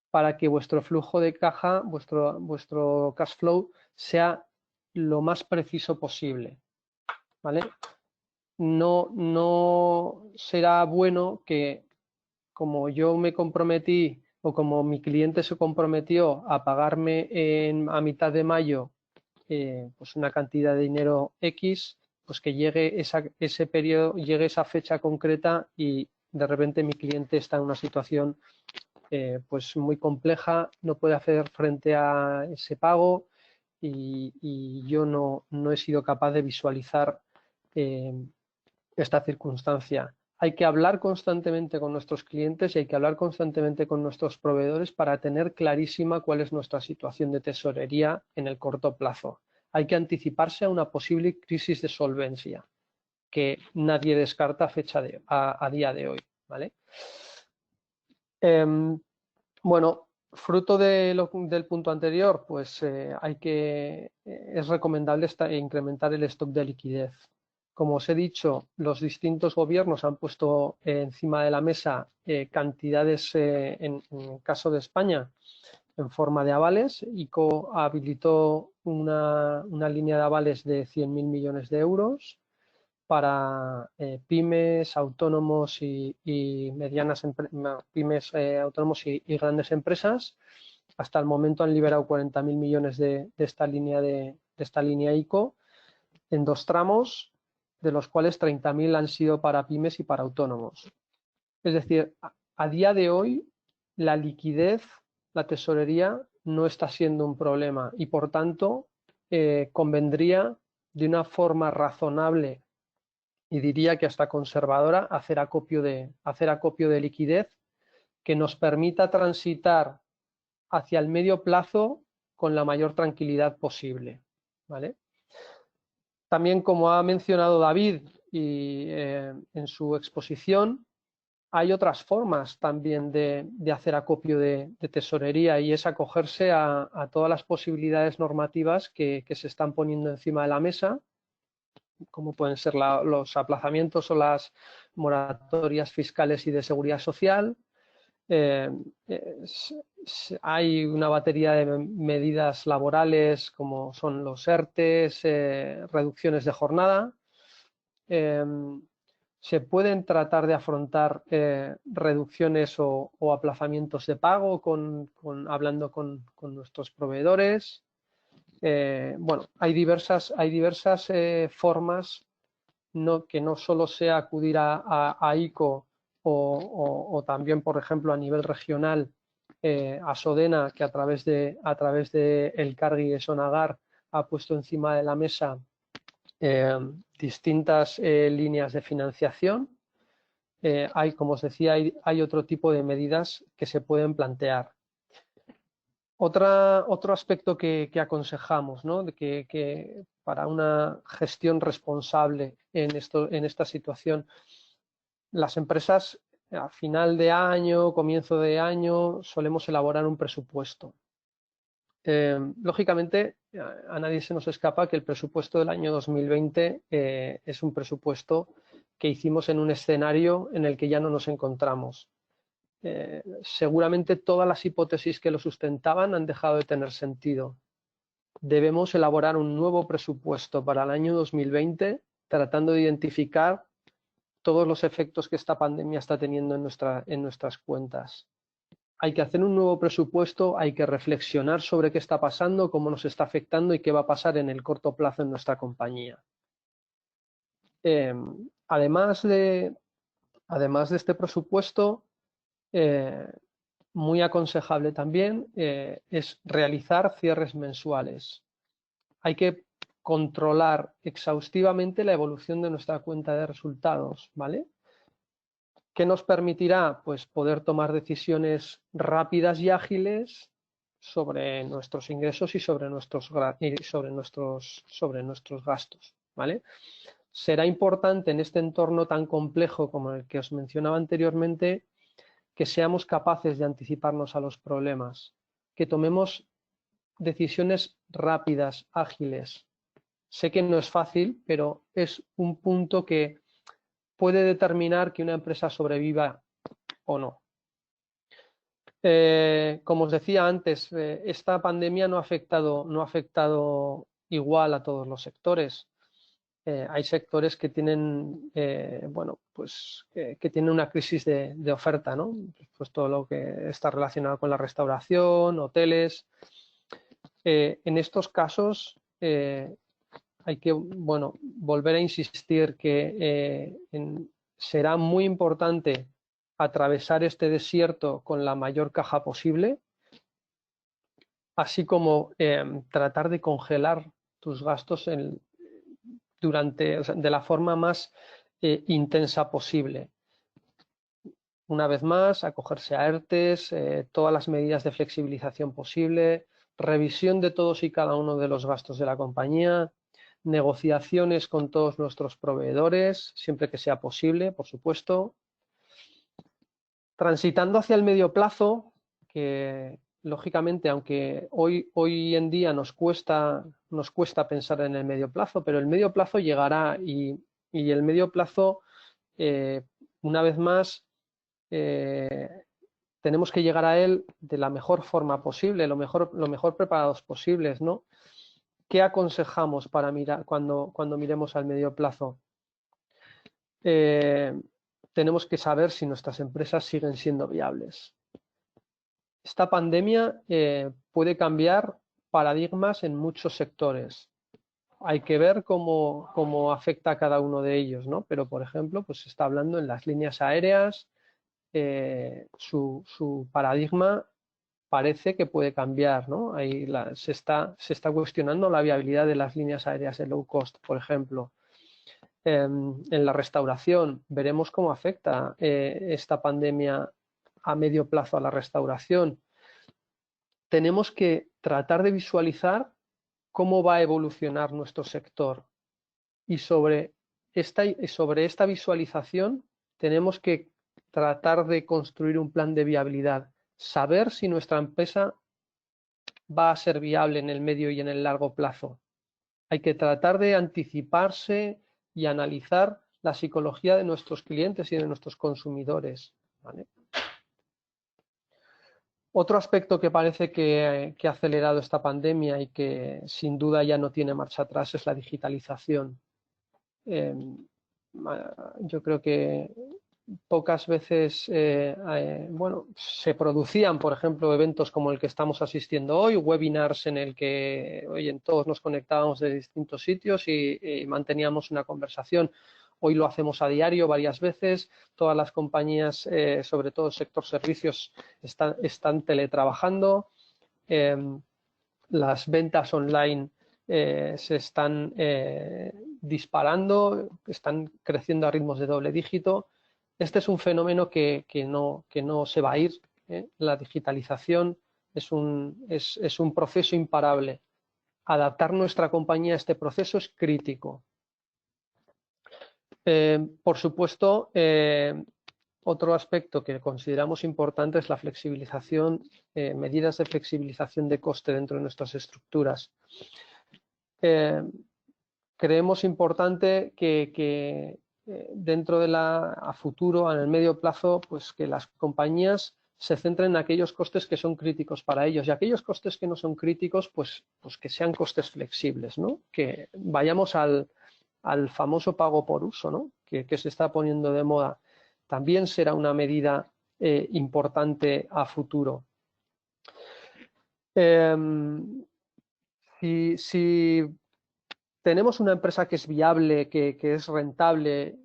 para que vuestro flujo de caja, vuestro cash flow, sea lo más preciso posible, ¿vale? No será bueno que, como yo me comprometí o como mi cliente se comprometió a pagarme a mitad de mayo pues una cantidad de dinero X, pues que llegue ese periodo, llegue esa fecha concreta y de repente mi cliente está en una situación pues muy compleja, no puede hacer frente a ese pago y yo no he sido capaz de visualizar esta circunstancia. Hay que hablar constantemente con nuestros clientes y hay que hablar constantemente con nuestros proveedores para tener clarísima cuál es nuestra situación de tesorería en el corto plazo. Hay que anticiparse a una posible crisis de solvencia que nadie descarta a día de hoy, ¿vale? Bueno, fruto del punto anterior, pues es recomendable incrementar el stock de liquidez. Como os he dicho, los distintos gobiernos han puesto encima de la mesa cantidades, en el caso de España, en forma de avales. ICO habilitó una línea de avales de 100.000 millones de euros para pymes, autónomos y medianas pymes, autónomos y grandes empresas. Hasta el momento han liberado 40.000 millones de esta línea ICO en 2 tramos, de los cuales 30.000 han sido para pymes y para autónomos. Es decir, a día de hoy la liquidez, la tesorería no está siendo un problema y por tanto convendría de una forma razonable y diría que hasta conservadora hacer acopio de liquidez que nos permita transitar hacia el medio plazo con la mayor tranquilidad posible, ¿vale? También, como ha mencionado David en su exposición, hay otras formas también de hacer acopio de tesorería y es acogerse a todas las posibilidades normativas que se están poniendo encima de la mesa, como pueden ser los aplazamientos o las moratorias fiscales y de seguridad social. Hay una batería de medidas laborales como son los ERTEs, reducciones de jornada. Se pueden tratar de afrontar reducciones o aplazamientos de pago hablando con nuestros proveedores. Bueno, hay diversas formas, que no solo sea acudir a ICO o también, por ejemplo, a nivel regional a Sodena, que a través de el Cargi de Sonagar ha puesto encima de la mesa distintas líneas de financiación. Como os decía, hay otro tipo de medidas que se pueden plantear. Otro aspecto que aconsejamos, ¿no? que para una gestión responsable en esta situación, las empresas a final de año, comienzo de año, solemos elaborar un presupuesto. Lógicamente, a nadie se nos escapa que el presupuesto del año 2020 es un presupuesto que hicimos en un escenario en el que ya no nos encontramos. Seguramente todas las hipótesis que lo sustentaban han dejado de tener sentido. Debemos elaborar un nuevo presupuesto para el año 2020 tratando de identificar todos los efectos que esta pandemia está teniendo en nuestras cuentas. Hay que hacer un nuevo presupuesto, hay que reflexionar sobre qué está pasando, cómo nos está afectando y qué va a pasar en el corto plazo en nuestra compañía. Además de este presupuesto, muy aconsejable también es realizar cierres mensuales. Hay que controlar exhaustivamente la evolución de nuestra cuenta de resultados, ¿vale? ¿Qué nos permitirá? Pues poder tomar decisiones rápidas y ágiles sobre nuestros ingresos y sobre nuestros gastos, ¿vale? Será importante en este entorno tan complejo como el que os mencionaba anteriormente que seamos capaces de anticiparnos a los problemas, que tomemos decisiones rápidas, ágiles. Sé que no es fácil, pero es un punto que puede determinar que una empresa sobreviva o no. Como os decía antes, esta pandemia no ha afectado igual a todos los sectores. Hay sectores que tienen, que tienen una crisis de oferta, ¿no? Pues todo lo que está relacionado con la restauración, hoteles. En estos casos hay que, volver a insistir que será muy importante atravesar este desierto con la mayor caja posible, así como tratar de congelar tus gastos de la forma más intensa posible. una vez más, acogerse a ERTEs, todas las medidas de flexibilización posible, revisión de todos y cada uno de los gastos de la compañía, negociaciones con todos nuestros proveedores, siempre que sea posible, por supuesto. Transitando hacia el medio plazo, que lógicamente, aunque hoy en día nos cuesta pensar en el medio plazo, pero el medio plazo llegará y el medio plazo, una vez más, tenemos que llegar a él de la mejor forma posible, lo mejor preparados posibles, ¿no? ¿Qué aconsejamos para mirar cuando miremos al medio plazo? Tenemos que saber si nuestras empresas siguen siendo viables. Esta pandemia puede cambiar paradigmas en muchos sectores. Hay que ver cómo afecta a cada uno de ellos, ¿no? Pero, por ejemplo, pues se está hablando en las líneas aéreas, su paradigma parece que puede cambiar, ¿no? Ahí se está cuestionando la viabilidad de las líneas aéreas de low cost, por ejemplo. En la restauración, veremos cómo afecta esta pandemia a medio plazo a la restauración. Tenemos que tratar de visualizar cómo va a evolucionar nuestro sector y sobre esta visualización tenemos que tratar de construir un plan de viabilidad, saber si nuestra empresa va a ser viable en el medio y en el largo plazo. Hay que tratar de anticiparse y analizar la psicología de nuestros clientes y de nuestros consumidores, ¿vale? Otro aspecto que parece que ha acelerado esta pandemia y que sin duda ya no tiene marcha atrás es la digitalización. Yo creo que pocas veces bueno, se producían, por ejemplo, eventos como el que estamos asistiendo hoy, webinars en el que todos nos conectábamos de distintos sitios y manteníamos una conversación. Hoy lo hacemos a diario varias veces. Todas las compañías, sobre todo el sector servicios, están teletrabajando. Las ventas online se están disparando, están creciendo a ritmos de doble dígito. Este es un fenómeno que no se va a ir. La digitalización es un proceso imparable. Adaptar nuestra compañía a este proceso es crítico. Por supuesto, otro aspecto que consideramos importante es la flexibilización, medidas de flexibilización de coste dentro de nuestras estructuras. Creemos importante que dentro de a futuro, en el medio plazo, pues que las compañías se centren en aquellos costes que son críticos para ellos y aquellos costes que no son críticos, pues que sean costes flexibles, ¿no? Que vayamos al famoso pago por uso, ¿no? que se está poniendo de moda. También será una medida importante a futuro. Si tenemos una empresa que es viable, que es rentable,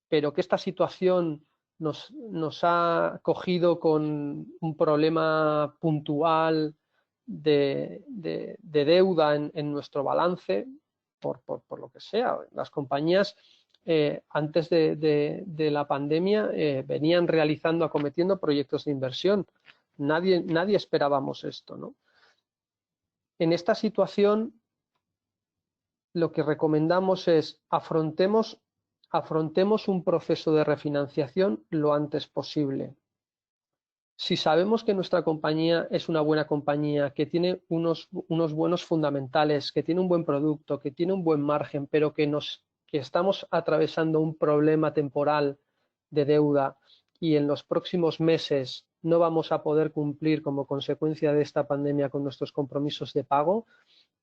pero que esta situación nos ha cogido con un problema puntual de deuda en nuestro balance, por lo que sea. Las compañías antes de la pandemia venían acometiendo proyectos de inversión. Nadie esperábamos esto, ¿no? En esta situación lo que recomendamos es afrontemos un proceso de refinanciación lo antes posible. Si sabemos que nuestra compañía es una buena compañía, que tiene unos buenos fundamentales, que tiene un buen producto, que tiene un buen margen, pero que estamos atravesando un problema temporal de deuda y en los próximos meses no vamos a poder cumplir como consecuencia de esta pandemia con nuestros compromisos de pago,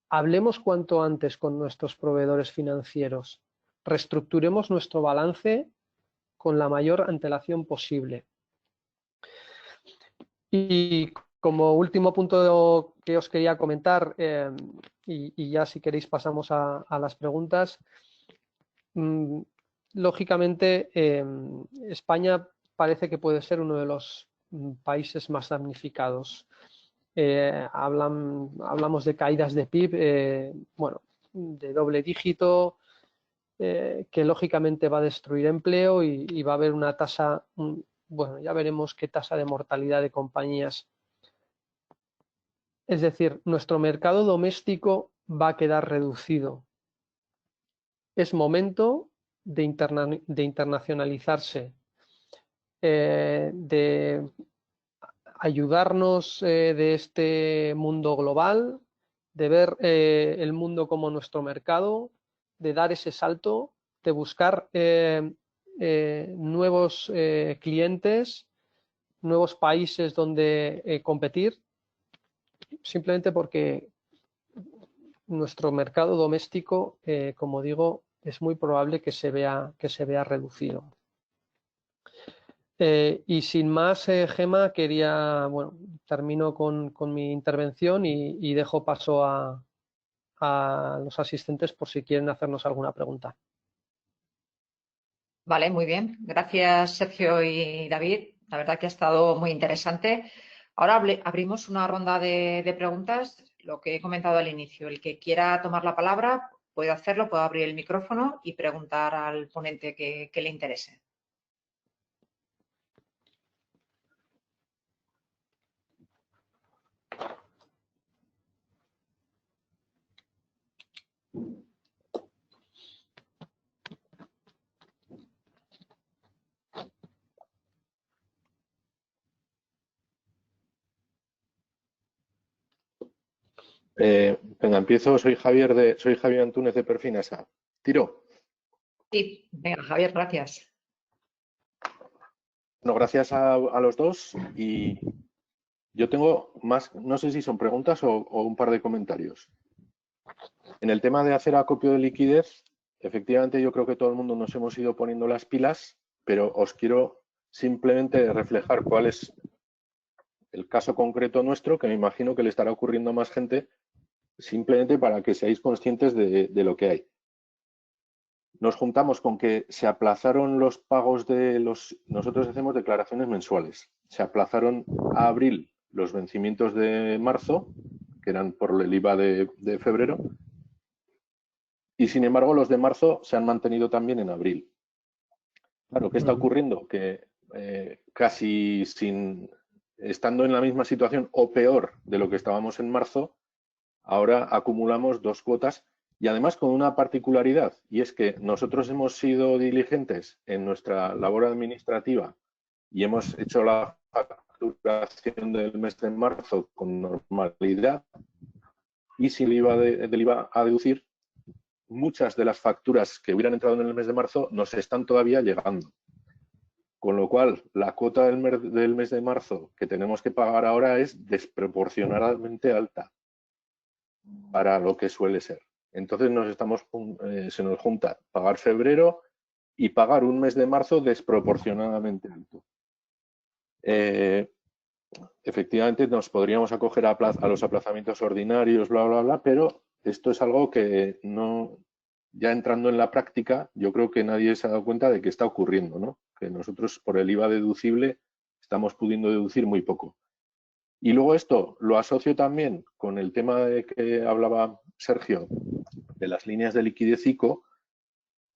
hablemos cuanto antes con nuestros proveedores financieros, reestructuremos nuestro balance con la mayor antelación posible. Y como último punto que os quería comentar, y ya si queréis pasamos a las preguntas, lógicamente España parece que puede ser uno de los países más damnificados. Hablamos de caídas de PIB, bueno, de doble dígito, que lógicamente va a destruir empleo y va a haber una tasa bueno, ya veremos qué tasa de mortalidad de compañías. Es decir, nuestro mercado doméstico va a quedar reducido. Es momento de internacionalizarse, de ayudarnos de este mundo global, de ver el mundo como nuestro mercado, de dar ese salto, de buscar nuevos clientes, nuevos países donde competir, simplemente porque nuestro mercado doméstico, como digo, es muy probable que se vea reducido. Y sin más, Gema, bueno, termino con mi intervención y dejo paso a los asistentes por si quieren hacernos alguna pregunta.
Vale, muy bien. Gracias, Sergio y David. La verdad que ha estado muy interesante. Ahora abrimos una ronda de preguntas. Lo que he comentado al inicio, el que quiera tomar la palabra puede hacerlo, puede abrir el micrófono y preguntar al ponente que le interese.
Venga, empiezo. Soy Javier Antúnez de Perfinasa. Tiro.
Sí, venga, Javier, gracias.
No, gracias a los dos. Y yo tengo más, no sé si son preguntas o un par de comentarios. En el tema de hacer acopio de liquidez, efectivamente yo creo que todo el mundo nos hemos ido poniendo las pilas, pero os quiero simplemente reflejar cuál es el caso concreto nuestro, que me imagino que le estará ocurriendo a más gente, simplemente para que seáis conscientes de lo que hay. Nos juntamos con que se aplazaron los pagos de nosotros hacemos declaraciones mensuales. Se aplazaron a abril los vencimientos de marzo, que eran por el IVA de febrero, y sin embargo los de marzo se han mantenido también en abril. Claro, ¿qué está ocurriendo? Que casi estando en la misma situación o peor de lo que estábamos en marzo, ahora acumulamos dos cuotas. Y además con una particularidad, y es que nosotros hemos sido diligentes en nuestra labor administrativa y hemos hecho la facturación del mes de marzo con normalidad y sin el IVA del IVA a deducir, muchas de las facturas que hubieran entrado en el mes de marzo nos están todavía llegando. Con lo cual, la cuota del mes de marzo que tenemos que pagar ahora es desproporcionadamente alta para lo que suele ser. Entonces se nos junta pagar febrero y pagar un mes de marzo desproporcionadamente alto. Efectivamente, nos podríamos acoger a los aplazamientos ordinarios, bla, bla, bla, pero esto es algo que no, ya entrando en la práctica, yo creo que nadie se ha dado cuenta de que está ocurriendo, ¿no? Que nosotros por el IVA deducible estamos pudiendo deducir muy poco. Y luego esto lo asocio también con el tema de que hablaba Sergio, de las líneas de liquidez ICO,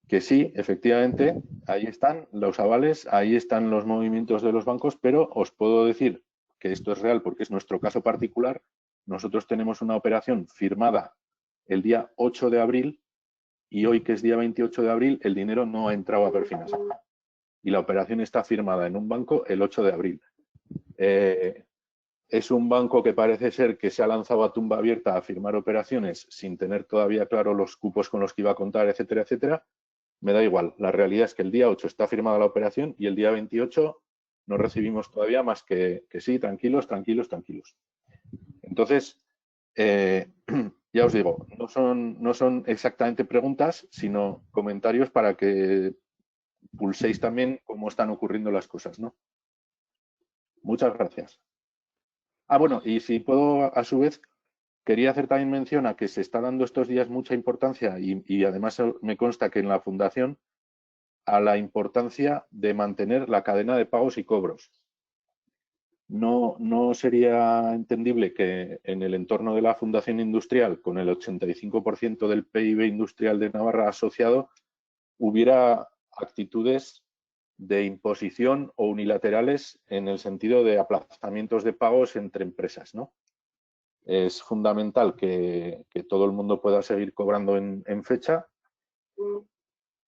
que sí, efectivamente, ahí están los avales, ahí están los movimientos de los bancos, pero os puedo decir que esto es real porque es nuestro caso particular. Nosotros tenemos una operación firmada el día 8 de abril y hoy, que es día 28 de abril, el dinero no ha entrado a Perfinasa. Y la operación está firmada en un banco el 8 de abril. Es un banco que parece ser que se ha lanzado a tumba abierta a firmar operaciones sin tener todavía claro los cupos con los que iba a contar, etcétera, etcétera. Me da igual. La realidad es que el día 8 está firmada la operación y el día 28 no recibimos todavía más que sí, tranquilos, tranquilos, tranquilos. Entonces, ya os digo, no son exactamente preguntas, sino comentarios para que pulséis también cómo están ocurriendo las cosas, ¿no? Muchas gracias. Ah, bueno, y si puedo, a su vez, quería hacer también mención a que se está dando estos días mucha importancia y además me consta que en la Fundación a la importancia de mantener la cadena de pagos y cobros. No sería entendible que en el entorno de la Fundación Industrial, con el 85% del PIB industrial de Navarra asociado, hubiera actitudes de imposición o unilaterales en el sentido de aplazamientos de pagos entre empresas, ¿no? Es fundamental que todo el mundo pueda seguir cobrando en fecha.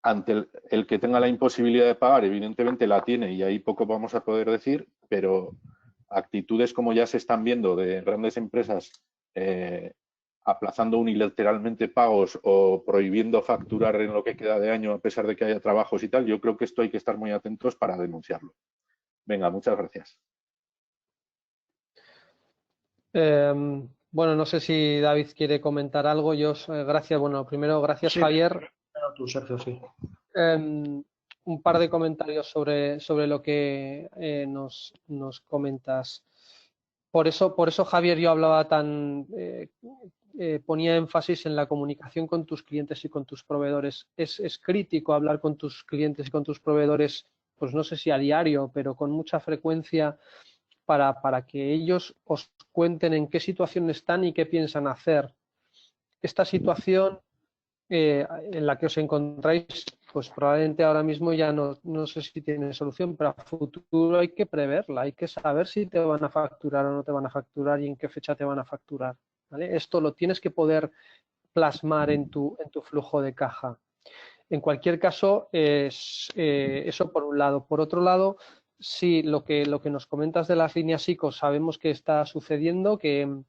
Ante el que tenga la imposibilidad de pagar, evidentemente la tiene y ahí poco vamos a poder decir, pero actitudes como ya se están viendo de grandes empresas aplazando unilateralmente pagos o prohibiendo facturar en lo que queda de año a pesar de que haya trabajos y tal, yo creo que esto hay que estar muy atentos para denunciarlo. Venga, muchas gracias.
Bueno, no sé si David quiere comentar algo. Gracias. Bueno, primero, gracias,
Sí,
Javier.
tú, Sergio, sí.
Un par de comentarios sobre lo que nos comentas. Por eso, Javier, yo hablaba ponía énfasis en la comunicación con tus clientes y con tus proveedores. Es crítico hablar con tus clientes y con tus proveedores, pues no sé si a diario, pero con mucha frecuencia para que ellos os cuenten en qué situación están y qué piensan hacer. Esta situación en la que os encontráis, pues probablemente ahora mismo ya no sé si tiene solución, pero a futuro hay que preverla, hay que saber si te van a facturar o no te van a facturar y en qué fecha te van a facturar, ¿vale? Esto lo tienes que poder plasmar en tu flujo de caja. En cualquier caso, eso por un lado. Por otro lado, sí, lo que nos comentas de las líneas ICO, sabemos que está sucediendo, que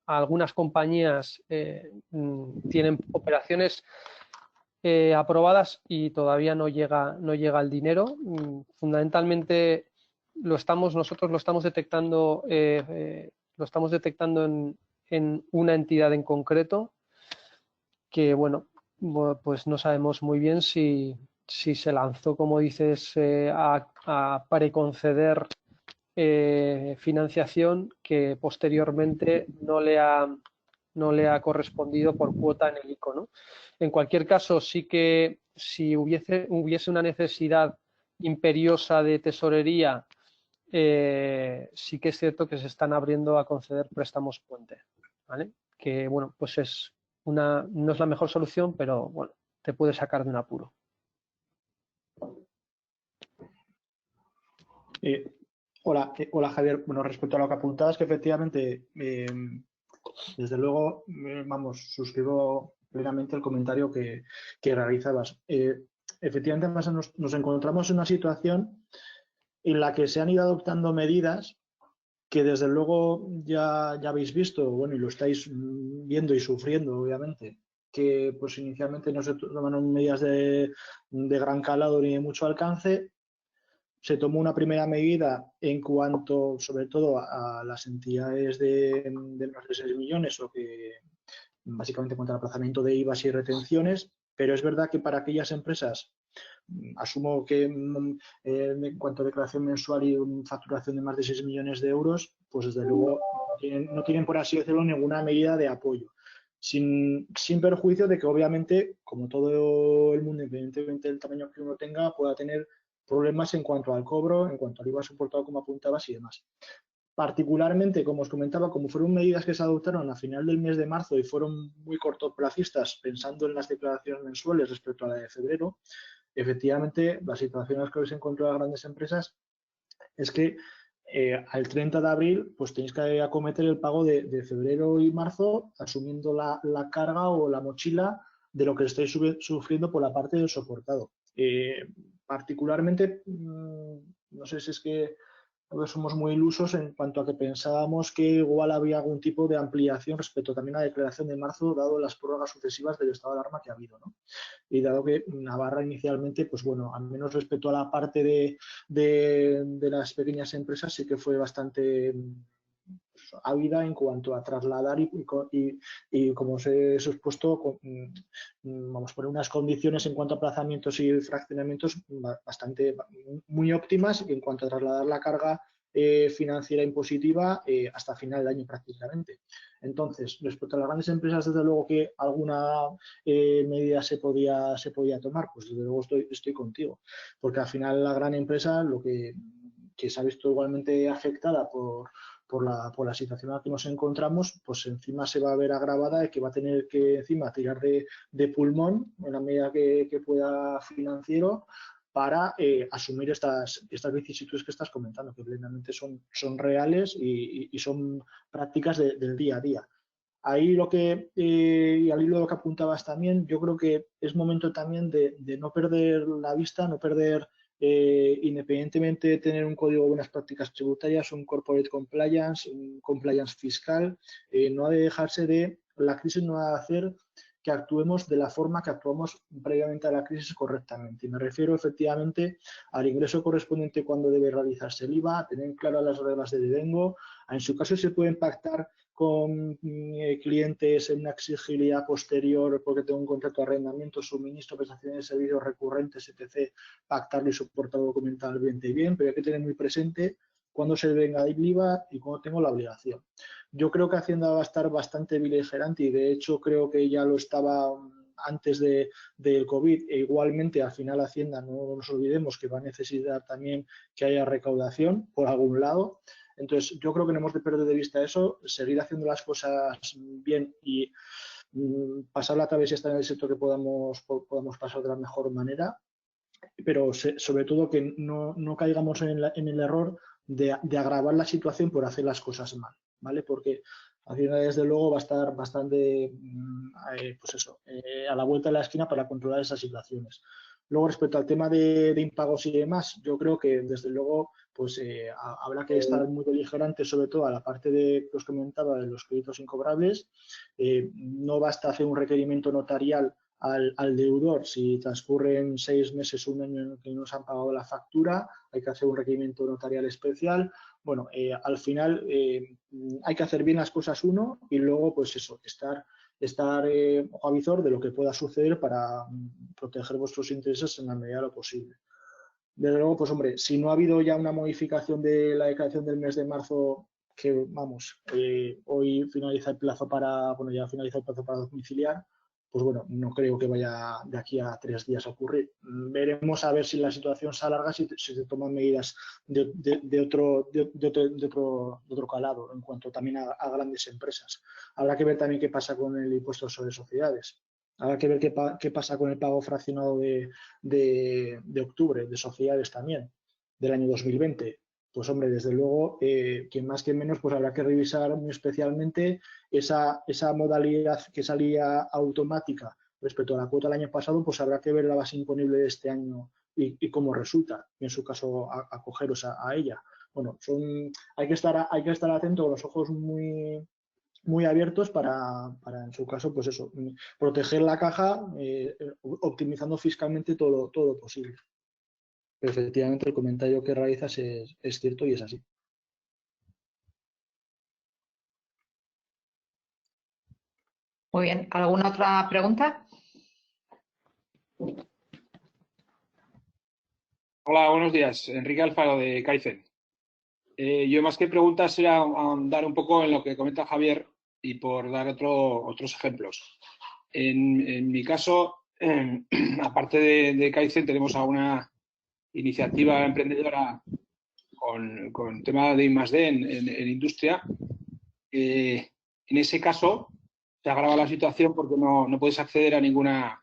algunas compañías tienen operaciones aprobadas y todavía no llega el dinero. Fundamentalmente nosotros lo estamos detectando en una entidad en concreto que, bueno, pues no sabemos muy bien si se lanzó, como dices, a preconceder financiación que posteriormente no le ha correspondido por cuota en el ICO, ¿no? En cualquier caso, sí que si hubiese una necesidad imperiosa de tesorería, sí que es cierto que se están abriendo a conceder préstamos puente, ¿vale? Que, bueno, pues no es la mejor solución, pero bueno, te puede sacar de un apuro.
Hola Javier. Bueno, respecto a lo que apuntabas, que efectivamente, desde luego, vamos, suscribo plenamente el comentario que realizabas. Efectivamente, además nos encontramos en una situación en la que se han ido adoptando medidas que desde luego ya habéis visto, bueno, y lo estáis viendo y sufriendo, obviamente, que pues inicialmente no se tomaron medidas de gran calado ni de mucho alcance. Se tomó una primera medida en cuanto, sobre todo, a las entidades de más de 6 millones o que básicamente contra el aplazamiento de IVAs y retenciones, pero es verdad que para aquellas empresas, asumo que en cuanto a declaración mensual y facturación de más de 6 millones de euros, pues desde luego no tienen, por así decirlo, ninguna medida de apoyo. Sin perjuicio de que obviamente, como todo el mundo, independientemente del tamaño que uno tenga, pueda tener problemas en cuanto al cobro, en cuanto al IVA soportado, como apuntabas, y demás. Particularmente, como os comentaba, como fueron medidas que se adoptaron a final del mes de marzo y fueron muy cortoplacistas, pensando en las declaraciones mensuales respecto a la de febrero, efectivamente, la situación en la que se encontró a grandes empresas es que al 30 de abril pues tenéis que acometer el pago de febrero y marzo, asumiendo la carga o la mochila de lo que estáis sufriendo por la parte del soportado. Particularmente, no sé si es que somos muy ilusos en cuanto a que pensábamos que igual había algún tipo de ampliación respecto también a la declaración de marzo, dado las prórrogas sucesivas del estado de alarma que ha habido, ¿no? Y dado que Navarra inicialmente, pues bueno, al menos respecto a la parte de las pequeñas empresas, sí que fue bastante ávida en cuanto a trasladar y como os he expuesto, vamos a poner unas condiciones en cuanto a aplazamientos y fraccionamientos bastante muy óptimas en cuanto a trasladar la carga financiera impositiva hasta final del año prácticamente. Entonces, respecto a las grandes empresas, desde luego que alguna medida se podía tomar, pues desde luego estoy contigo, porque al final la gran empresa lo que se ha visto igualmente afectada por la situación en la que nos encontramos, pues encima se va a ver agravada de que va a tener que encima tirar de pulmón en la medida que pueda financiero para asumir estas vicisitudes que estás comentando, que plenamente son reales y son prácticas del día a día. Ahí lo que, y al hilo de lo que apuntabas también, yo creo que es momento también de no perder la vista, no perder, independientemente de tener un código de buenas prácticas tributarias, un corporate compliance, un compliance fiscal, no ha de dejarse de, la crisis no ha de hacer que actuemos de la forma que actuamos previamente a la crisis correctamente. Y me refiero efectivamente al ingreso correspondiente cuando debe realizarse el IVA, a tener claras las reglas de devengo. En su caso se pueden pactar con clientes en una exigibilidad posterior porque tengo un contrato de arrendamiento, suministro, prestaciones de servicios recurrentes, etc., pactarlo y soportarlo documentalmente bien, pero hay que tener muy presente cuándo se venga el IVA y cuándo tengo la obligación. Yo creo que Hacienda va a estar bastante beligerante y de hecho creo que ya lo estaba antes del COVID e igualmente al final Hacienda, no nos olvidemos que va a necesitar también que haya recaudación por algún lado. Entonces yo creo que no hemos de perder de vista eso, seguir haciendo las cosas bien y pasar la travesía hasta en el sector que podamos pasar de la mejor manera, pero sobre todo que no caigamos en el error de agravar la situación por hacer las cosas mal, ¿vale? Porque Hacienda desde luego va a estar bastante pues eso, a la vuelta de la esquina para controlar esas situaciones. Luego, respecto al tema de impagos y demás, yo creo que desde luego pues habrá que estar muy beligerante, sobre todo a la parte de que os comentaba de los créditos incobrables. No basta hacer un requerimiento notarial al deudor si transcurren 6 meses, un año en el que no se han pagado la factura, hay que hacer un requerimiento notarial especial. Bueno, al final hay que hacer bien las cosas uno y luego pues eso, estar ojo a visor de lo que pueda suceder para proteger vuestros intereses en la medida de lo posible. Desde luego, pues hombre, si no ha habido ya una modificación de la declaración del mes de marzo, que vamos, hoy finaliza el plazo ya finaliza el plazo para domiciliar, pues bueno, no creo que vaya de aquí a 3 días a ocurrir. Veremos a ver si la situación se alarga, si se toman medidas de otro calado en cuanto también a grandes empresas. Habrá que ver también qué pasa con el impuesto sobre sociedades. Habrá que ver qué pasa con el pago fraccionado de octubre, de sociedades también, del año 2020. Pues hombre, desde luego, quien más que menos, pues habrá que revisar muy especialmente esa modalidad que salía automática respecto a la cuota del año pasado, pues habrá que ver la base imponible de este año y cómo resulta, y en su caso acogeros a ella. Bueno, hay que estar atento con los ojos muy abiertos para en su caso, pues eso, proteger la caja, optimizando fiscalmente todo lo posible. Pero efectivamente el comentario que realizas es cierto y es así.
Muy bien. ¿Alguna otra pregunta?
Hola, buenos días. Enrique Alfaro, de Kaizen. Yo más que preguntas era ahondar un poco en lo que comenta Javier y por dar otros ejemplos. En mi caso, aparte de Kaizen, tenemos alguna iniciativa emprendedora con tema de I+D en industria. En ese caso, se agrava la situación porque no puedes acceder a ninguna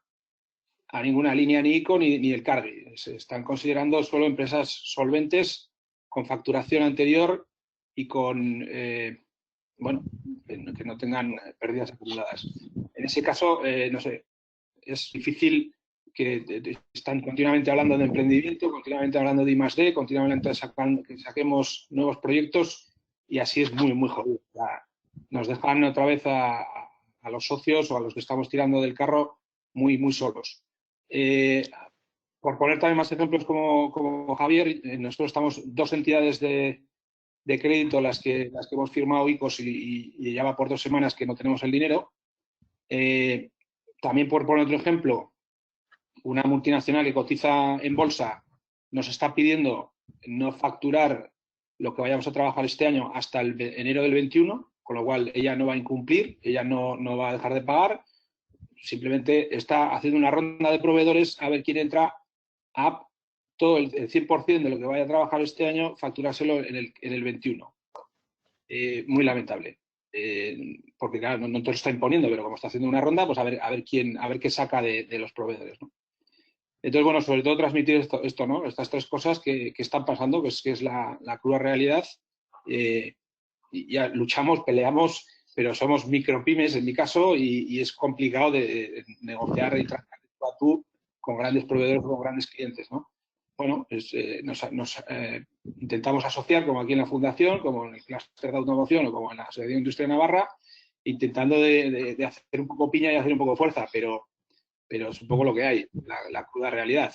línea ni ICO ni el cargue. Se están considerando solo empresas solventes con facturación anterior y con, bueno, que no tengan pérdidas acumuladas. En ese caso, no sé, es difícil que están continuamente hablando de emprendimiento, continuamente hablando de I+D, continuamente que saquemos nuevos proyectos y así es muy, muy jodido. O sea, nos dejan otra vez a los socios o a los que estamos tirando del carro muy, muy solos. Por poner también más ejemplos como Javier, nosotros estamos 2 entidades de crédito las que hemos firmado ICOs y ya va por 2 semanas que no tenemos el dinero. También por poner otro ejemplo, una multinacional que cotiza en bolsa nos está pidiendo no facturar lo que vayamos a trabajar este año hasta el enero del 21, con lo cual ella no va a incumplir, ella no va a dejar de pagar. Simplemente está haciendo una ronda de proveedores a ver quién entra a todo el 100% de lo que vaya a trabajar este año, facturárselo en el 21. Muy lamentable. Porque claro, no te lo está imponiendo, pero como está haciendo una ronda, pues a ver qué saca de los proveedores, ¿no? Entonces, bueno, sobre todo transmitir esto, ¿no? Estas tres cosas que están pasando, que es la cruda realidad. Y ya luchamos, peleamos, pero somos micropymes en mi caso y es complicado de negociar y tratar de tú a tú con grandes proveedores, con grandes clientes, ¿no? Bueno, nos intentamos asociar, como aquí en la Fundación, como en el clúster de automoción o como en la Asociación de Industria de Navarra, intentando de hacer un poco piña y hacer un poco fuerza, pero es un poco lo que hay, la cruda realidad.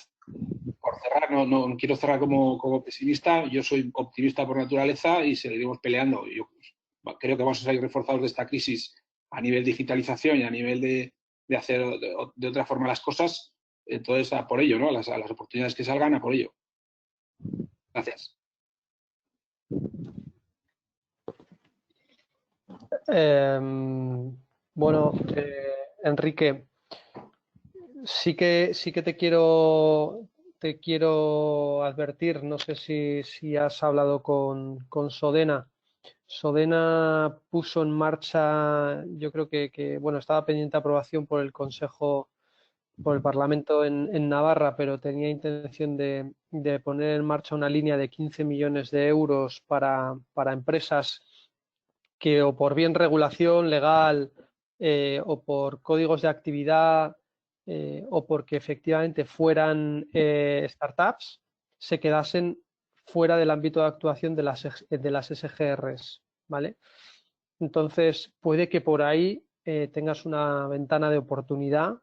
Por cerrar, no quiero cerrar como pesimista, yo soy optimista por naturaleza y seguiremos peleando. Yo creo que vamos a salir reforzados de esta crisis a nivel digitalización y a nivel de hacer de otra forma las cosas. Entonces, a por ello, ¿no? A las oportunidades que salgan, a por ello. Gracias.
Bueno, Enrique, sí que te quiero advertir, no sé si has hablado con Sodena. Sodena puso en marcha, yo creo que bueno, estaba pendiente de aprobación por el Consejo, por el Parlamento en Navarra, pero tenía intención de poner en marcha una línea de 15 millones de euros para empresas que o por bien regulación legal o por códigos de actividad o porque efectivamente fueran startups, se quedasen fuera del ámbito de actuación de las SGRs, ¿vale? Entonces, puede que por ahí tengas una ventana de oportunidad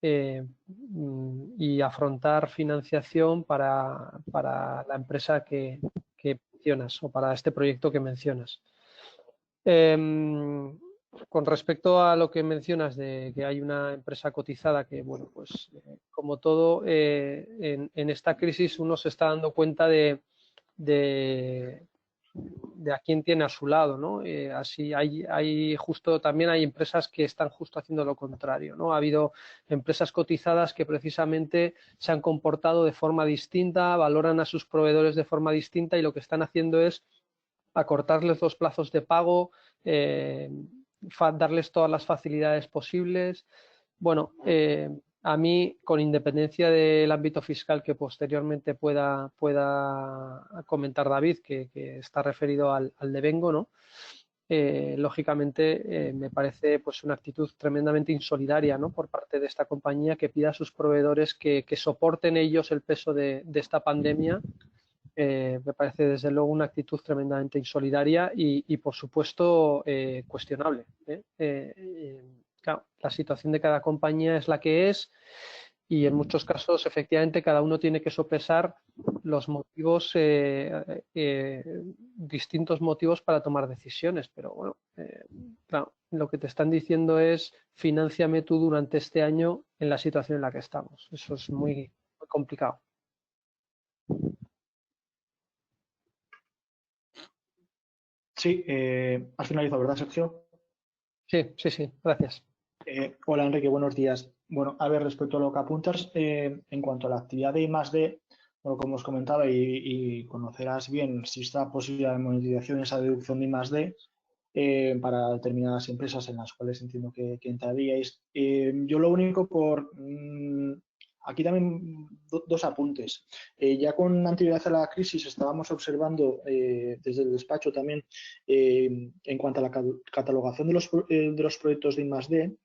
y afrontar financiación para la empresa que mencionas o para este proyecto que mencionas. Con respecto a lo que mencionas de que hay una empresa cotizada que, bueno, pues como todo, en esta crisis uno se está dando cuenta de a quién tiene a su lado, ¿no? Así también hay empresas que están justo haciendo lo contrario, ¿no? Ha habido empresas cotizadas que precisamente se han comportado de forma distinta, valoran a sus proveedores de forma distinta y lo que están haciendo es acortarles los plazos de pago, darles todas las facilidades posibles. Bueno, a mí, con independencia del ámbito fiscal que posteriormente pueda comentar David, que está referido al devengo, ¿no? Lógicamente me parece pues una actitud tremendamente insolidaria, ¿no? Por parte de esta compañía que pida a sus proveedores que soporten ellos el peso de esta pandemia. Me parece desde luego una actitud tremendamente insolidaria y por supuesto cuestionable. Claro, la situación de cada compañía es la que es y en muchos casos efectivamente cada uno tiene que sopesar los motivos, distintos motivos para tomar decisiones, pero bueno, claro, lo que te están diciendo es financiame tú durante este año en la situación en la que estamos. Eso es muy complicado.
Sí, has finalizado, ¿verdad, Sergio?
Sí, gracias.
Hola, Enrique, buenos días. Bueno, a ver, respecto a lo que apuntas, en cuanto a la actividad de I+D, bueno, como os comentaba y conocerás bien, si está posible de monetización esa deducción de I+D para determinadas empresas en las cuales entiendo que entraríais. Yo lo único aquí también dos apuntes. Ya con anterioridad a la crisis estábamos observando desde el despacho también en cuanto a la catalogación de los proyectos de I+D.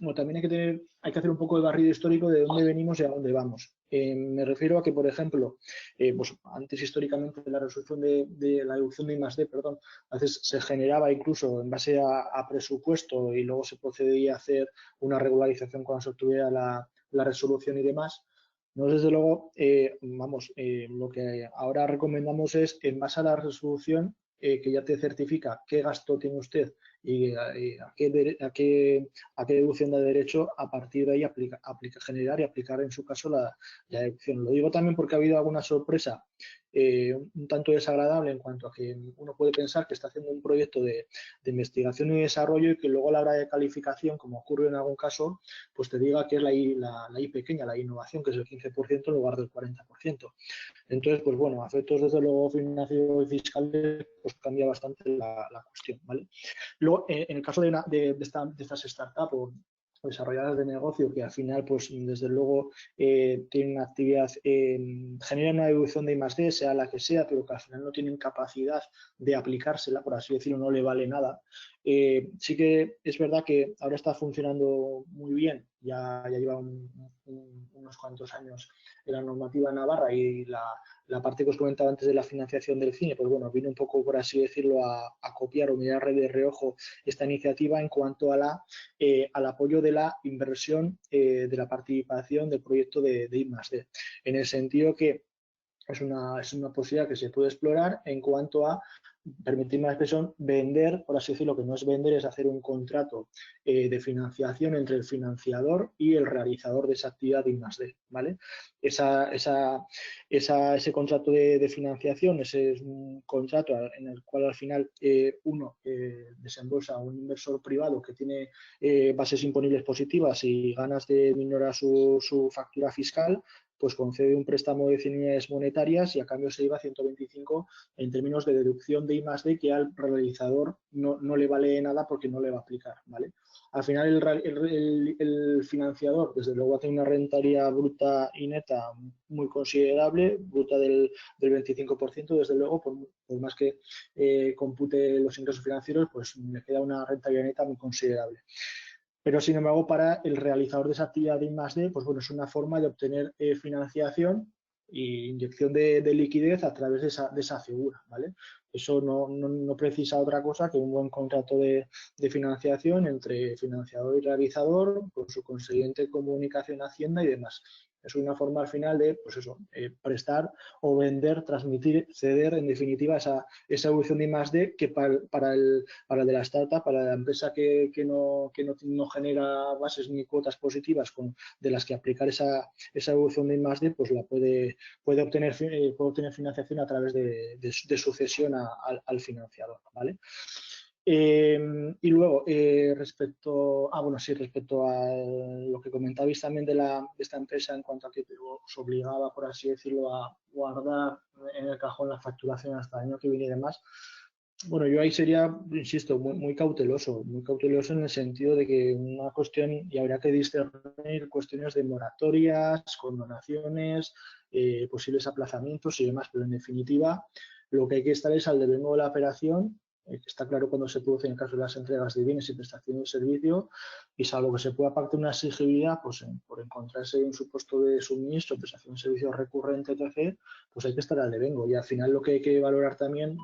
Bueno, también hay que hacer un poco de barrido histórico de dónde venimos y a dónde vamos. Me refiero a que, por ejemplo, pues antes históricamente la resolución de la deducción de I+D, perdón, a veces se generaba incluso en base a presupuesto y luego se procedía a hacer una regularización cuando se obtuviera la resolución y demás. Nosotros, desde luego, lo que ahora recomendamos es, en base a la resolución, que ya te certifica qué gasto tiene usted y a qué deducción da derecho, a partir de ahí generar y aplicar en su caso la deducción. Lo digo también porque ha habido alguna sorpresa un tanto desagradable en cuanto a que uno puede pensar que está haciendo un proyecto de investigación y desarrollo y que luego a la hora de calificación, como ocurre en algún caso, pues te diga que es la I pequeña, la innovación, que es el 15% en lugar del 40%. Entonces, pues bueno, a efectos desde luego financieros y fiscales, pues cambia bastante la cuestión, ¿vale? Luego, en el caso de estas startups desarrolladoras de negocio que al final, pues desde luego, tienen una actividad, generan una deducción de I+D, sea la que sea, pero que al final no tienen capacidad de aplicársela, por así decirlo, no le vale nada. Sí que es verdad que ahora está funcionando muy bien, ya lleva unos cuantos años en la normativa navarra, y la parte que os comentaba antes de la financiación del cine, pues bueno, viene un poco, por así decirlo, a copiar o mirar de reojo esta iniciativa en cuanto a al apoyo de la inversión, de la participación del proyecto de I+D, en el sentido que es una posibilidad que se puede explorar en cuanto a, permitirme la expresión, vender, por así decirlo. Que no es vender, es hacer un contrato de financiación entre el financiador y el realizador de esa actividad de I+D, ¿vale? Ese contrato de financiación, ese es un contrato en el cual al final uno desembolsa a un inversor privado que tiene bases imponibles positivas y ganas de minorar su factura fiscal, pues concede un préstamo de 100 unidades monetarias y a cambio se lleva 125 en términos de deducción de I+D, que al realizador no le vale nada porque no le va a aplicar, ¿vale? Al final el financiador, desde luego, hace una rentabilidad bruta y neta muy considerable, bruta del 25%, desde luego, por más que compute los ingresos financieros, pues le queda una rentabilidad neta muy considerable. Pero, sin embargo, para el realizador de esa actividad de I+D, pues bueno, es una forma de obtener financiación e inyección de liquidez a través de esa figura, ¿vale? Eso no precisa otra cosa que un buen contrato de financiación entre financiador y realizador, con su consiguiente comunicación a Hacienda y demás. Es una forma al final de, pues eso, prestar o vender, transmitir, ceder, en definitiva, esa evolución de I+D, que para el de la startup, para la empresa que no genera bases ni cuotas positivas de las que aplicar esa evolución de I+D, pues la puede obtener financiación a través de sucesión al financiador, ¿vale? Y luego, respecto a lo que comentabais también de esta empresa, en cuanto a que os obligaba, por así decirlo, a guardar en el cajón la facturación hasta el año que viene y demás. Bueno, yo ahí sería, insisto, muy cauteloso en el sentido de que una cuestión, y habría que discernir cuestiones de moratorias, condonaciones, posibles aplazamientos y demás, pero en definitiva lo que hay que estar es al devengo de la operación, que está claro cuando se produce en el caso de las entregas de bienes y prestación de servicio, y salvo que se pueda pactar una exigibilidad, pues por encontrarse un supuesto de suministro, prestación de servicios recurrente, etc., pues hay que estar al devengo. Y al final lo que hay que valorar también,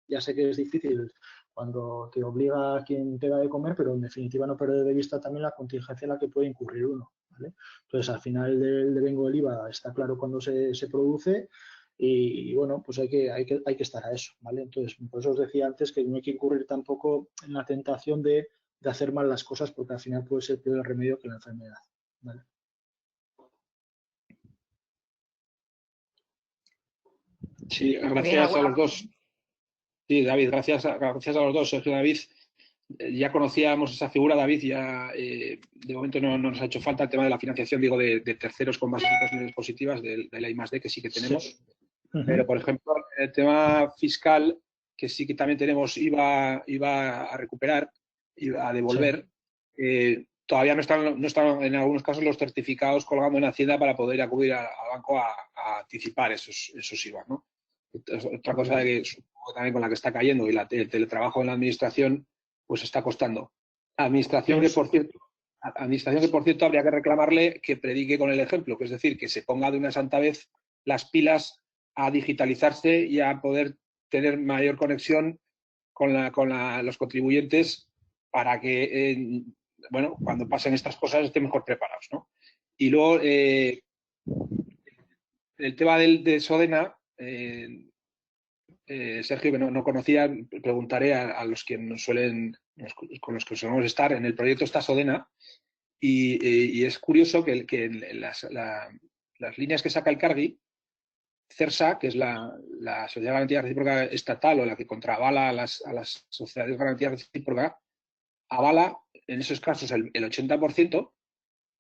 ya sé que es difícil cuando te obliga a quien te da de comer, pero en definitiva no perder de vista también la contingencia en la que puede incurrir uno, ¿vale? Entonces, al final del devengo del IVA está claro cuando se produce, y bueno, pues hay que estar a eso, ¿vale? Entonces, por eso os decía antes que no hay que incurrir tampoco en la tentación de hacer mal las cosas, porque al final puede ser peor el remedio que la enfermedad, ¿vale?
Sí, gracias a los dos. Sí, David, gracias a los dos. Sergio, David, ya conocíamos esa figura, David, ya de momento no nos ha hecho falta el tema de la financiación, digo, de terceros con bases imposibles positivas de la I+D, que sí que tenemos. Sí. Pero, por ejemplo, el tema fiscal, que sí que también tenemos, iba a recuperar, iba a devolver, sí. Todavía no están en algunos casos los certificados colgando en Hacienda para poder acudir al banco a anticipar esos IVA, ¿no? Otra cosa que supongo también con la que está cayendo, y el teletrabajo en la administración, pues está costando. Administración que, por cierto, habría que reclamarle que predique con el ejemplo, que es decir, que se ponga de una santa vez las pilas a digitalizarse y a poder tener mayor conexión con los contribuyentes para que, bueno, cuando pasen estas cosas estén mejor preparados, ¿no? Y luego, el tema de Sodena, Sergio, que no conocía, preguntaré a los que con los que solemos estar. En el proyecto está Sodena, y es curioso que las líneas que saca el Cargi, CERSA, que es la Sociedad de Garantía Recíproca Estatal, o la que contravala a las sociedades de garantía recíproca, avala en esos casos el 80%,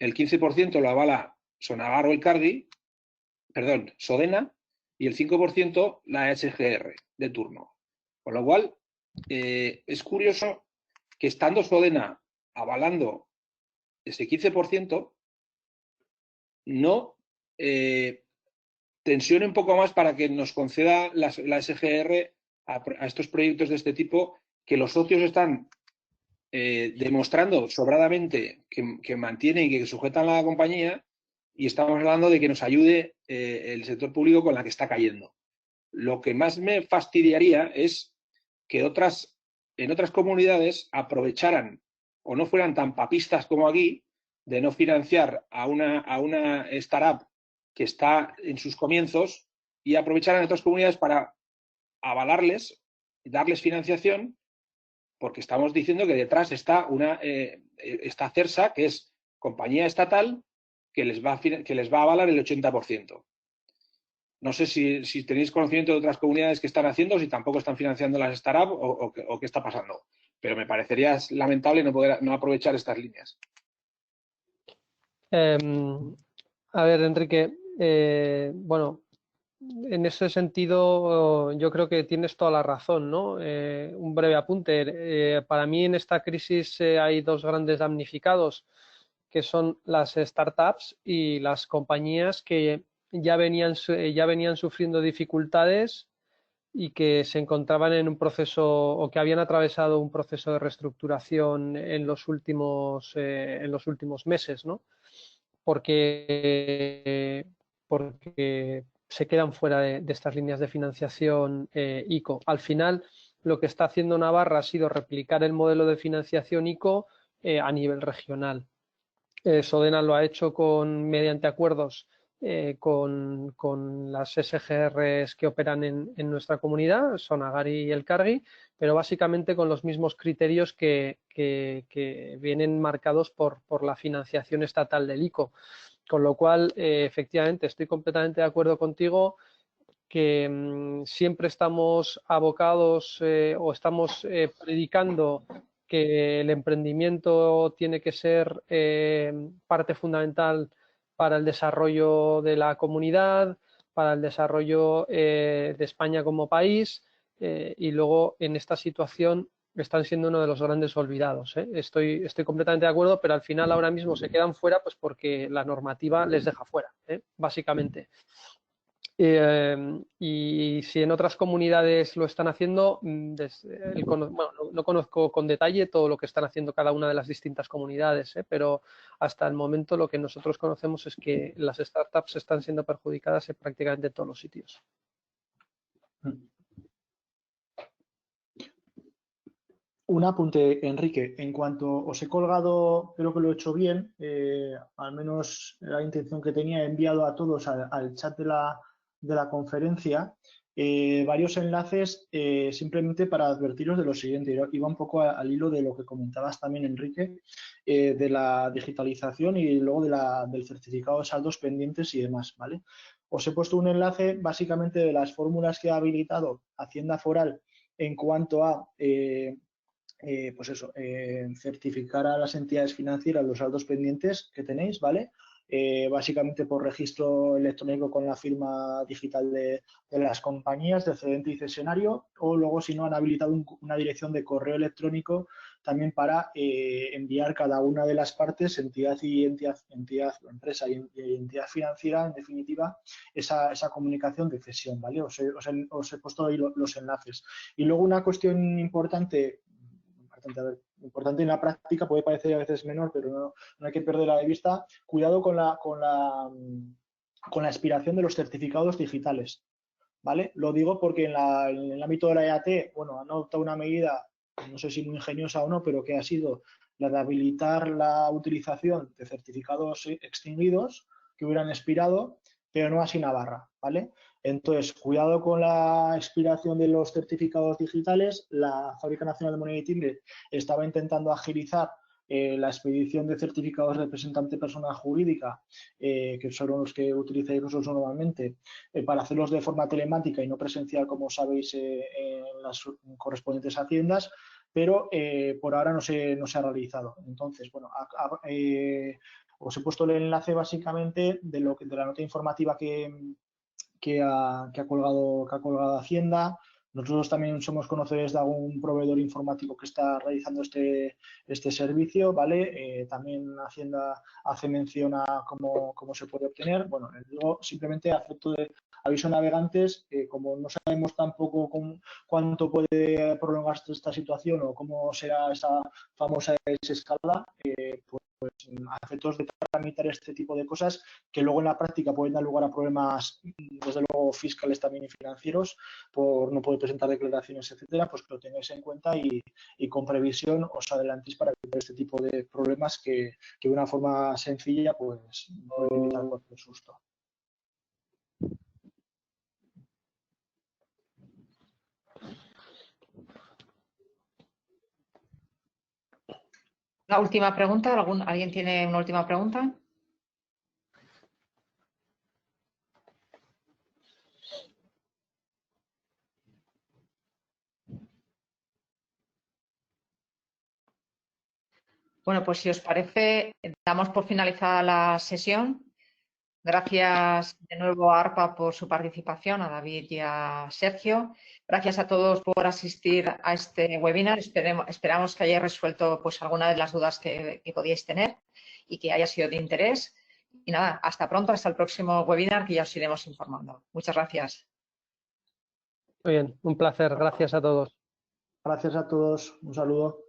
el 15% lo avala Sonagar o el Cargi, perdón, Sodena, y el 5% la SGR de turno. Con lo cual, es curioso que estando Sodena avalando ese 15% no tensione un poco más para que nos conceda la SGR a estos proyectos de este tipo, que los socios están demostrando sobradamente que mantienen y que sujetan la compañía, y estamos hablando de que nos ayude el sector público con la que está cayendo. Lo que más me fastidiaría es que en otras comunidades aprovecharan o no fueran tan papistas como aquí de no financiar a una startup que está en sus comienzos y aprovecharan otras comunidades para avalarles, darles financiación, porque estamos diciendo que detrás está está CERSA, que es compañía estatal, que les va a avalar el 80%. No sé si tenéis conocimiento de otras comunidades que están haciendo, si tampoco están financiando las startups o qué está pasando. Pero me parecería lamentable no aprovechar estas líneas.
A ver, Enrique, bueno, en ese sentido yo creo que tienes toda la razón, ¿no? Un breve apunte. Para mí en esta crisis hay dos grandes damnificados, que son las startups y las compañías que ya venían sufriendo dificultades y que se encontraban en un proceso o que habían atravesado un proceso de reestructuración en los últimos meses, ¿no? Porque se quedan fuera de estas líneas de financiación ICO. Al final, lo que está haciendo Navarra ha sido replicar el modelo de financiación ICO a nivel regional. Sodena lo ha hecho mediante acuerdos con las SGRs que operan en nuestra comunidad, Sonagari y el Cargi, pero básicamente con los mismos criterios que vienen marcados por la financiación estatal del ICO. Con lo cual, efectivamente, estoy completamente de acuerdo contigo que siempre estamos abocados o estamos predicando que el emprendimiento tiene que ser parte fundamental para el desarrollo de la comunidad, para el desarrollo de España como país, y luego en esta situación están siendo uno de los grandes olvidados. Estoy completamente de acuerdo, pero al final ahora mismo se quedan fuera pues porque la normativa les deja fuera, básicamente. Y si en otras comunidades lo están haciendo, no conozco con detalle todo lo que están haciendo cada una de las distintas comunidades, pero hasta el momento lo que nosotros conocemos es que las startups están siendo perjudicadas en prácticamente todos los sitios.
Un apunte, Enrique. En cuanto os he colgado, creo que lo he hecho bien, al menos la intención que tenía, he enviado a todos al chat de la conferencia varios enlaces simplemente para advertiros de lo siguiente. Iba un poco al hilo de lo que comentabas también, Enrique, de la digitalización y luego del certificado de saldos pendientes y demás, ¿vale? Os he puesto un enlace básicamente de las fórmulas que ha habilitado Hacienda Foral en cuanto a pues eso, certificar a las entidades financieras los saldos pendientes que tenéis, ¿vale? Básicamente por registro electrónico con la firma digital de las compañías, del cedente y cesionario, o luego si no han habilitado una dirección de correo electrónico también para enviar cada una de las partes, entidad, empresa y entidad financiera, en definitiva, esa comunicación de cesión, ¿vale? Os he puesto ahí los enlaces. Y luego una cuestión importante en la práctica, puede parecer a veces menor, pero no hay que perderla de vista. Cuidado con la expiración de los certificados digitales, ¿vale? Lo digo porque en el ámbito de la EAT, bueno, han adoptado una medida, no sé si muy ingeniosa o no, pero que ha sido la de habilitar la utilización de certificados extinguidos que hubieran expirado, pero no así Navarra, ¿vale? Entonces, cuidado con la expiración de los certificados digitales. La Fábrica Nacional de Moneda y Timbre estaba intentando agilizar la expedición de certificados de representante persona jurídica, que son los que utilizáis vosotros normalmente, para hacerlos de forma telemática y no presencial, como sabéis, en las correspondientes haciendas, pero por ahora no se ha realizado. Entonces, bueno, os he puesto el enlace básicamente de la nota informativa que ha colgado Hacienda, Nosotros también somos conocedores de algún proveedor informático que está realizando este servicio, ¿vale? También Hacienda hace mención a cómo se puede obtener. Bueno, luego simplemente a efecto de aviso a navegantes, como no sabemos tampoco cuánto puede prolongarse esta situación o cómo será esa famosa desescalada, pues a efectos de tramitar este tipo de cosas que luego en la práctica pueden dar lugar a problemas, desde luego fiscales también y financieros, por no poder presentar declaraciones, etcétera, pues que lo tengáis en cuenta y con previsión os adelantéis para evitar este tipo de problemas que de una forma sencilla pues puede evitar cualquier susto.
La última pregunta, ¿alguien tiene una última pregunta? Bueno, pues si os parece, damos por finalizada la sesión. Gracias de nuevo a ARPA por su participación, a David y a Sergio. Gracias a todos por asistir a este webinar. Esperamos que hayáis resuelto pues, alguna de las dudas que podíais tener y que haya sido de interés. Y nada, hasta pronto, hasta el próximo webinar que ya os iremos informando. Muchas gracias.
Muy bien, un placer. Gracias a todos.
Gracias a todos. Un saludo.